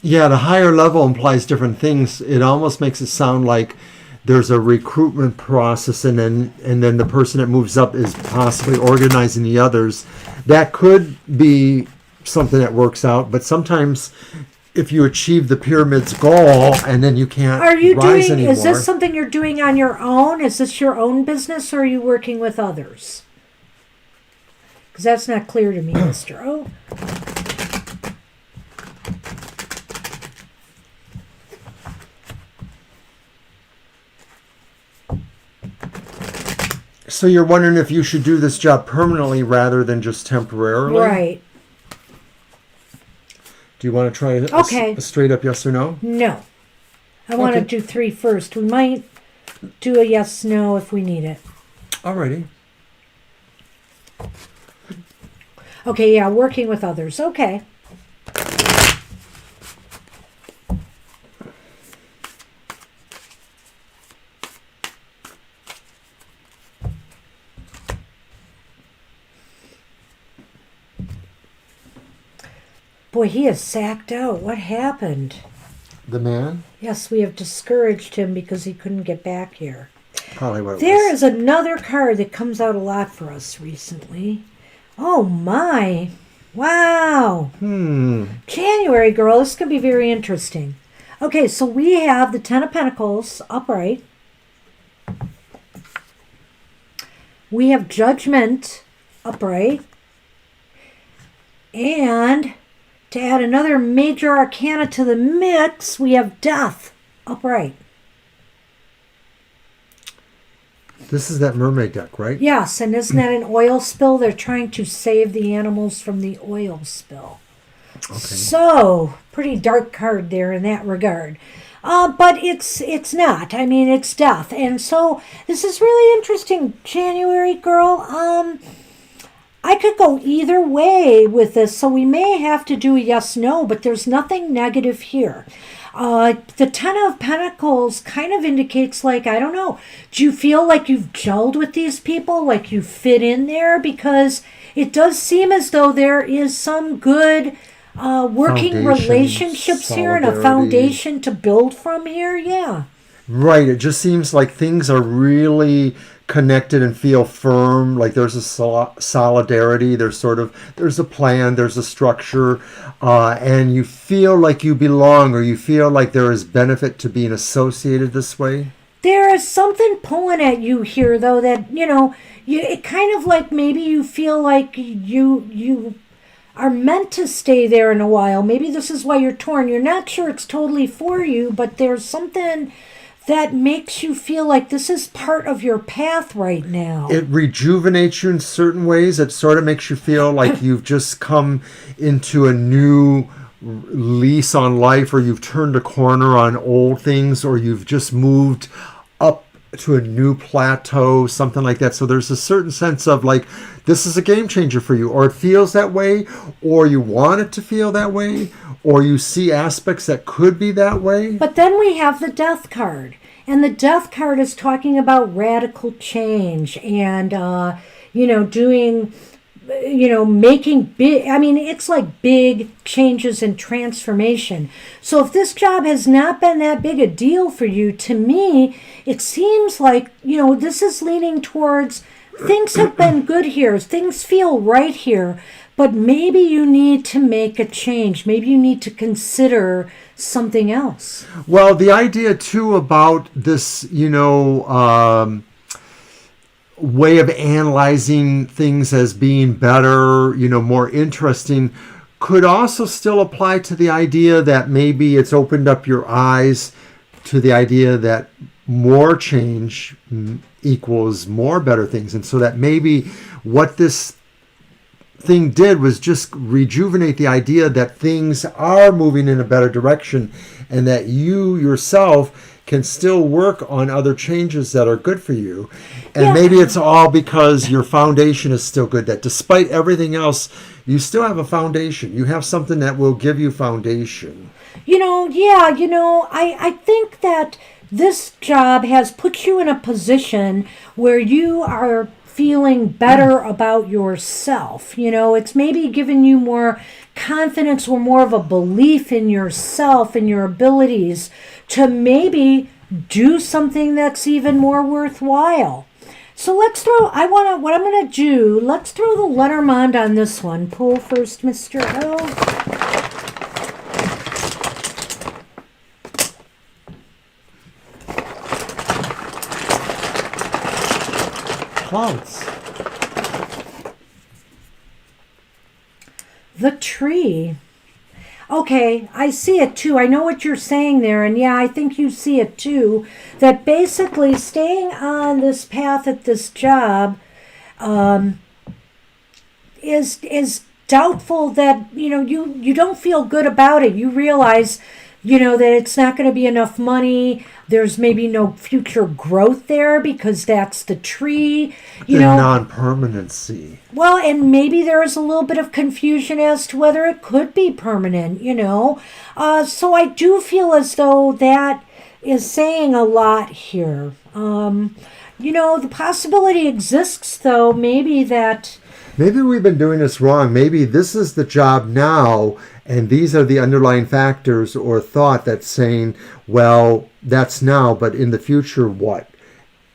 Yeah, the higher level implies different things. It almost makes it sound like there's a recruitment process, and then the person that moves up is possibly organizing the others. That could be something that works out, but sometimes if you achieve the pyramid's goal and then you can't rise anymore. Is this something you're doing on your own? Is this your own business, or are you working with others? Because that's not clear to me, Mr. O. So you're wondering if you should do this job permanently rather than just temporarily? Right. Do you want to try a straight up yes or no? No. I want to do 3 first. We might do a yes, no if we need it. Alrighty. Okay, yeah, working with others. Okay. Boy, he is sacked out. What happened? The man? Yes, we have discouraged him because he couldn't get back here. Probably what it There was. is another card that comes out a lot for us recently. Oh my. Wow. January, girl, this could be very interesting. Okay, so we have the Ten of Pentacles upright. We have Judgment upright. And to add another major arcana to the mix, we have Death upright. This is that mermaid deck, right? Yes, and isn't that an oil spill? They're trying to save the animals from the oil spill. Okay. So, pretty dark card there in that regard. But it's not. I mean, it's death. And so, this is really interesting, January girl. I could go either way with this, so we may have to do a yes-no, but there's nothing negative here. The Ten of Pentacles kind of indicates, like, I don't know, do you feel like you've gelled with these people, like you fit in there? Because it does seem as though there is some good working relationships here and a foundation to build from here. Yeah. Right. It just seems like things are really connected and feel firm, like there's a solidarity, there's a plan, there's a structure, and you feel like you belong, or you feel like there is benefit to being associated this way? There is something pulling at you here, though, that, it kind of like maybe you feel like you are meant to stay there in a while. Maybe this is why you're torn. You're not sure it's totally for you, but there's something that makes you feel like this is part of your path right now. It rejuvenates you in certain ways. It sort of makes you feel like you've just come into a new lease on life, or you've turned a corner on old things, or you've just moved up to a new plateau, something like that. So there's a certain sense of like, this is a game changer for you, or it feels that way, or you want it to feel that way, or you see aspects that could be that way. But then we have the Death card, and the Death card is talking about radical change and, doing, making big, it's like big changes and transformation. So if this job has not been that big a deal for you, to me, it seems like, this is leaning towards things have been good here. Things feel right here. But maybe you need to make a change. Maybe you need to consider something else. Well, the idea, too, about this, way of analyzing things as being better, more interesting, could also still apply to the idea that maybe it's opened up your eyes to the idea that more change equals more better things. And so that maybe what this thing did was just rejuvenate the idea that things are moving in a better direction, and that you yourself can still work on other changes that are good for you. And maybe it's all because your foundation is still good, that despite everything else, you still have a foundation. You have something that will give you foundation. I think that this job has put you in a position where you are feeling better about yourself. It's maybe given you more confidence or more of a belief in yourself and your abilities to maybe do something that's even more worthwhile. So let's throw the Lenormand on this one. Pull first, Mr. O. Clouds. The tree. Okay, I see it too. I know what you're saying there, and I think you see it too. That basically staying on this path at this job is doubtful. That you don't feel good about it. You realize that it's not going to be enough money. There's maybe no future growth there because that's the tree. The non-permanency. Well, and maybe there is a little bit of confusion as to whether it could be permanent, So I do feel as though that is saying a lot here. The possibility exists, though, maybe we've been doing this wrong. Maybe this is the job now, and these are the underlying factors or thought that's saying, well, that's now, but in the future, what?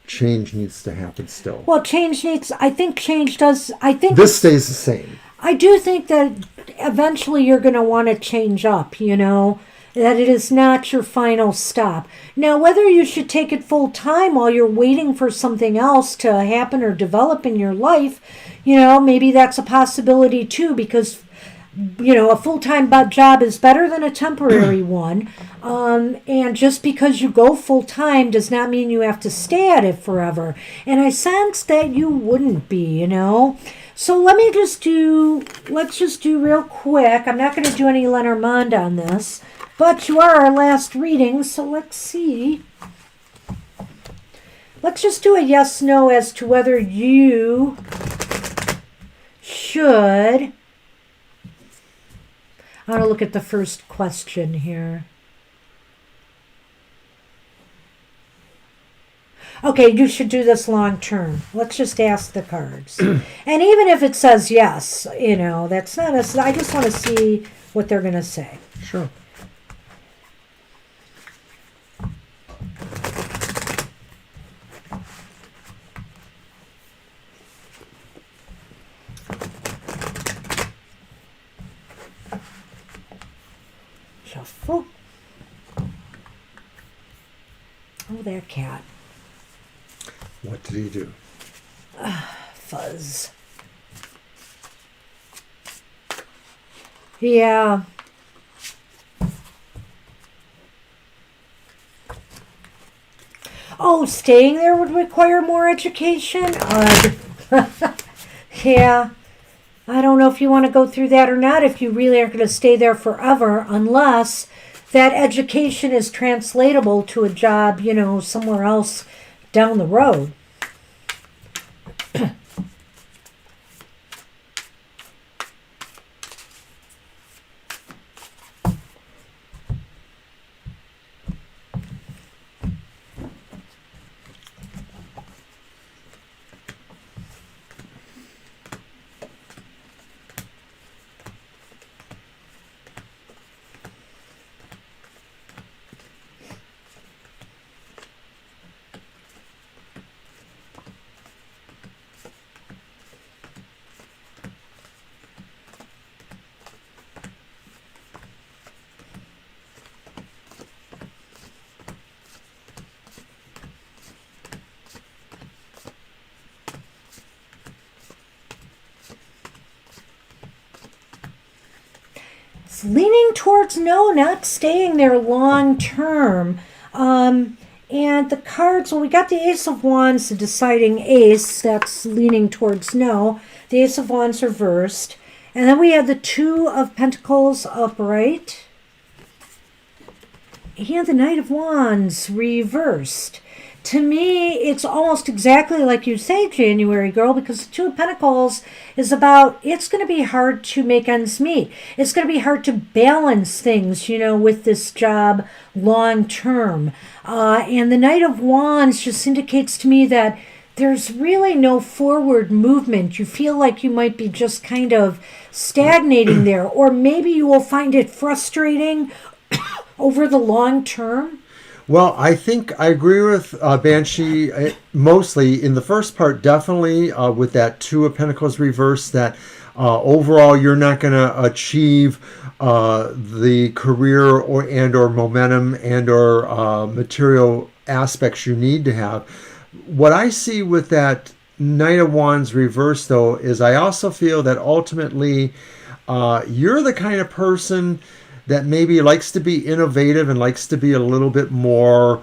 Change needs to happen still. Well, I think change does, this stays the same. I do think that eventually you're going to want to change up, that it is not your final stop. Now, whether you should take it full time while you're waiting for something else to happen or develop in your life, maybe that's a possibility too, because a full-time job is better than a temporary one. And just because you go full-time does not mean you have to stay at it forever. And I sense that you wouldn't be, So let's just do real quick. I'm not going to do any Lenormand on this, but you are our last reading, so let's see. Let's just do a yes-no as to whether you should. I want to look at the first question here. Okay, you should do this long term. Let's just ask the cards. And even if it says yes, that's not us. I just want to see what they're going to say. Sure. Oh, that cat. What did he do? Fuzz. Yeah. Oh, staying there would require more education? Yeah. I don't know if you want to go through that or not, if you really are going to stay there forever, unless that education is translatable to a job, somewhere else down the road. It's leaning towards no, not staying there long term. And the cards, well, we got the Ace of Wands, the deciding ace, that's leaning towards no. The Ace of Wands reversed. And then we had the Two of Pentacles upright. And the Knight of Wands reversed. To me, it's almost exactly like you say, January girl, because the Two of Pentacles is about, it's going to be hard to make ends meet. It's going to be hard to balance things, with this job long term. And the Knight of Wands just indicates to me that there's really no forward movement. You feel like you might be just kind of stagnating there, or maybe you will find it frustrating over the long term. Well, I think I agree with Banshee mostly. In the first part, definitely with that Two of Pentacles reverse, that overall you're not going to achieve the career or momentum or material aspects you need to have. What I see with that Knight of Wands reverse, though, is I also feel that ultimately you're the kind of person that maybe likes to be innovative and likes to be a little bit more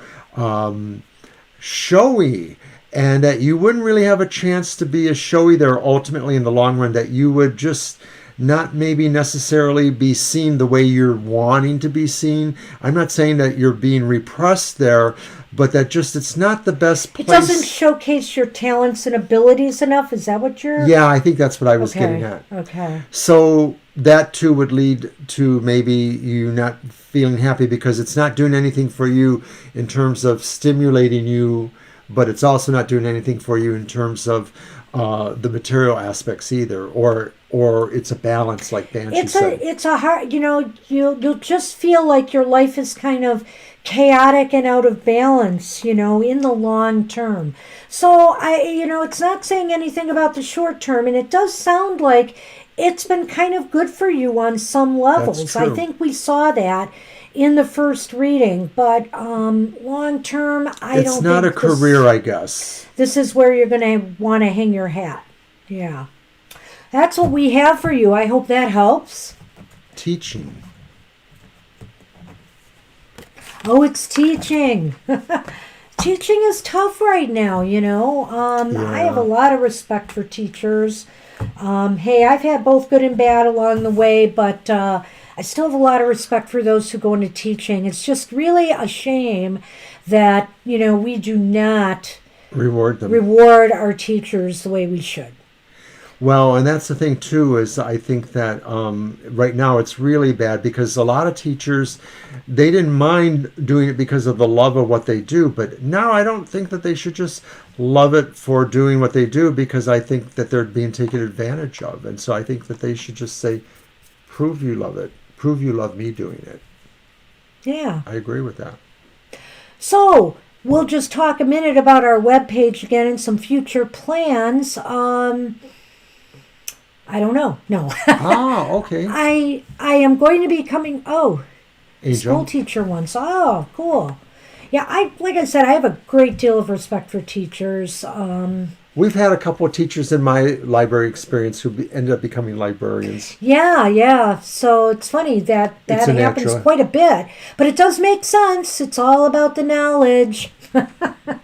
showy, and that you wouldn't really have a chance to be as showy there ultimately in the long run, that you would just not maybe necessarily be seen the way you're wanting to be seen. I'm not saying that you're being repressed there, but that just it's not the best place. It doesn't showcase your talents and abilities enough. Is that what you're... Yeah, I think that's what I was getting at. Okay. So that too would lead to maybe you not feeling happy because it's not doing anything for you in terms of stimulating you, but it's also not doing anything for you in terms of the material aspects either, or it's a balance, like Banshee said. It's a hard, you'll just feel like your life is kind of chaotic and out of balance, in the long term. So it's not saying anything about the short term, and it does sound like it's been kind of good for you on some levels. That's true. I think we saw that in the first reading, but long term, It's not a career, I guess. This is where you're going to want to hang your hat. Yeah. That's what we have for you. I hope that helps. Teaching. Oh, it's teaching. Teaching is tough right now, I have a lot of respect for teachers. Hey, I've had both good and bad along the way, but I still have a lot of respect for those who go into teaching. It's just really a shame that, we do not reward our teachers the way we should. Well, and that's the thing too, is I think that right now it's really bad because a lot of teachers, they didn't mind doing it because of the love of what they do, but now I don't think that they should just love it for doing what they do, because I think that they're being taken advantage of. And so I think that they should just say, prove you love it. Prove you love me doing it. Yeah. I agree with that. So we'll just talk a minute about our webpage again and some future plans. I don't know. No. Okay. I am going to be coming. Oh, Angel. school teacher once. Oh, cool. Yeah, like I said, I have a great deal of respect for teachers. We've had a couple of teachers in my library experience who ended up becoming librarians. Yeah. So it's funny that It's a happens natural. quite a bit, but it does make sense. It's all about the knowledge.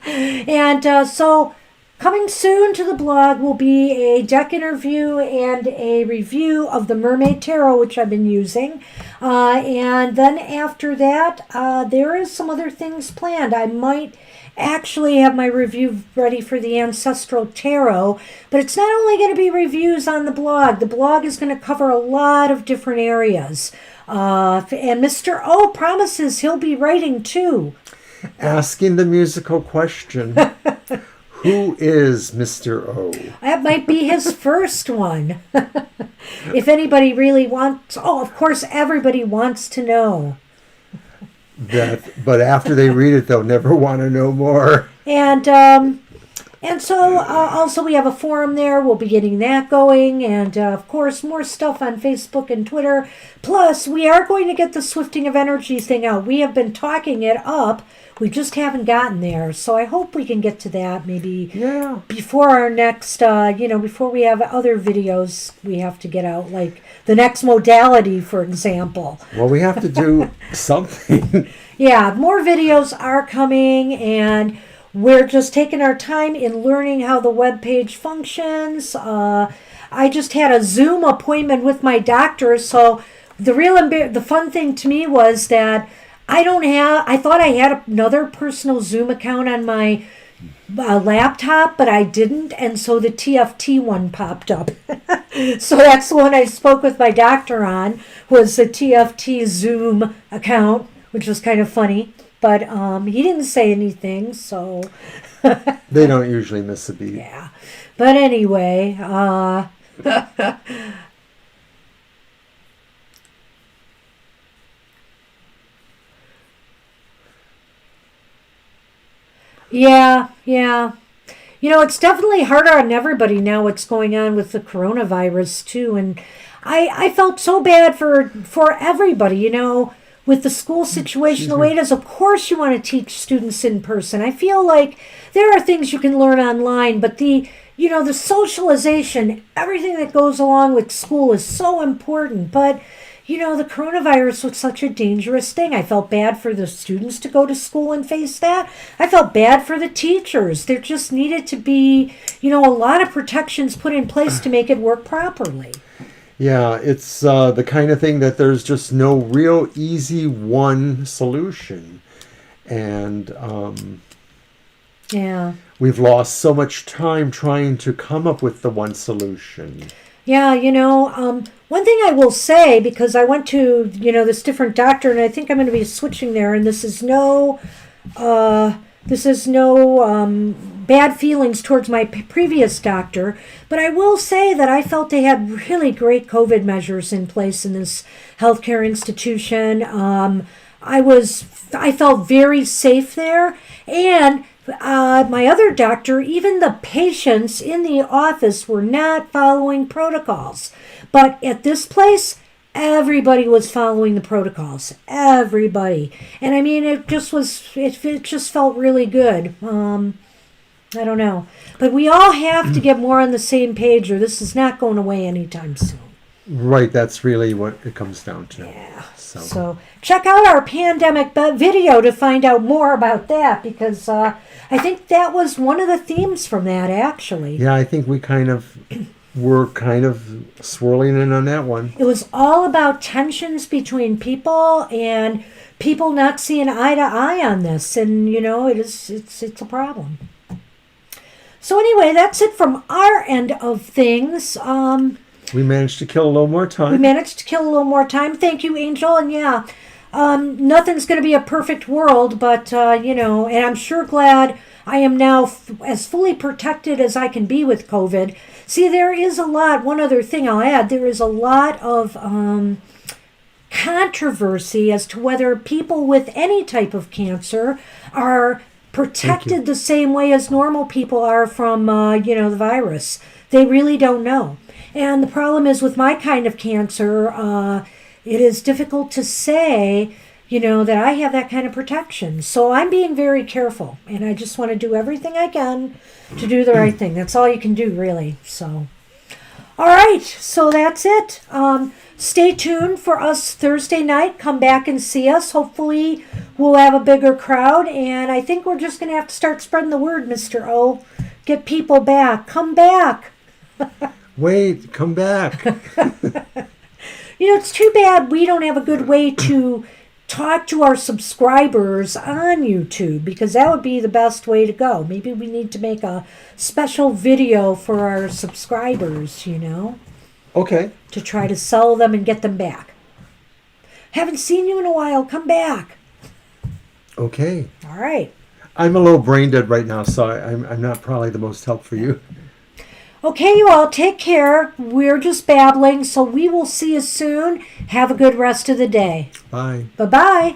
And so coming soon to the blog will be a deck interview and a review of the Mermaid Tarot, which I've been using. And then after that, there is some other things planned. I might actually have my review ready for the Ancestral Tarot, but it's not only going to be reviews on the blog. The blog is going to cover a lot of different areas. And Mr. O promises he'll be writing too. Asking the musical question, who is Mr. O? That might be his first one. If anybody really wants, of course, everybody wants to know. But after they read it, they'll never want to know more. And so also we have a forum there. We'll be getting that going. And of course, more stuff on Facebook and Twitter. Plus, we are going to get the Swifting of Energy thing out. We have been talking it up. We just haven't gotten there. So I hope we can get to that maybe before our next, before we have other videos we have to get out, like the next modality, for example. Well, we have to do something. Yeah, more videos are coming, and we're just taking our time in learning how the web page functions. I just had a Zoom appointment with my doctor, so the fun thing to me was that I thought I had another personal Zoom account on my laptop, but I didn't, and so the TFT one popped up. So that's the one I spoke with my doctor on, was the TFT Zoom account, which was kind of funny. But he didn't say anything, so... They don't usually miss a beat. Yeah. But anyway, yeah. It's definitely harder on everybody now what's going on with the coronavirus, too. And I felt so bad for everybody, with the school situation the way it is. Of course you want to teach students in person. I feel like there are things you can learn online, but the socialization, everything that goes along with school is so important. But, the coronavirus was such a dangerous thing. I felt bad for the students to go to school and face that. I felt bad for the teachers. There just needed to be, a lot of protections put in place to make it work properly. Yeah, it's the kind of thing that there's just no real easy one solution. And we've lost so much time trying to come up with the one solution. Yeah, one thing I will say, because I went to, this different doctor, and I think I'm going to be switching there, and this is no bad feelings towards my previous doctor, but I will say that I felt they had really great COVID measures in place in this healthcare institution. I felt very safe there, and my other doctor, even the patients in the office were not following protocols. But at this place, everybody was following the protocols. Everybody. And I mean, it just felt really good. I don't know. But we all have to get more on the same page, or this is not going away anytime soon. Right, that's really what it comes down to. Yeah. So check out our pandemic video to find out more about that, because I think that was one of the themes from that, actually. Yeah, I think we were kind of swirling in on that one. It was all about tensions between people and people not seeing eye to eye on this, and it's a problem. So anyway, that's it from our end of things. We managed to kill a little more time. Thank you, Angel. And yeah, nothing's going to be a perfect world, but, and I'm sure glad I am now as fully protected as I can be with COVID. See, there is one other thing I'll add, there is a lot of controversy as to whether people with any type of cancer are protected the same way as normal people are from, the virus. They really don't know. And the problem is with my kind of cancer, it is difficult to say, that I have that kind of protection. So I'm being very careful, and I just want to do everything I can to do the right thing. That's all you can do, really. So, all right, so that's it. Stay tuned for us Thursday night. Come back and see us. Hopefully, we'll have a bigger crowd, and I think we're just going to have to start spreading the word, Mr. O. Get people back. Come back. Wait, come back. It's too bad we don't have a good way to talk to our subscribers on YouTube, because that would be the best way to go. Maybe we need to make a special video for our subscribers, Okay. to try to sell them and get them back. Haven't seen you in a while. Come back. Okay. All right. I'm a little brain dead right now, so I'm not probably the most help for you. Okay, you all, take care. We're just babbling, so we will see you soon. Have a good rest of the day. Bye. Bye-bye.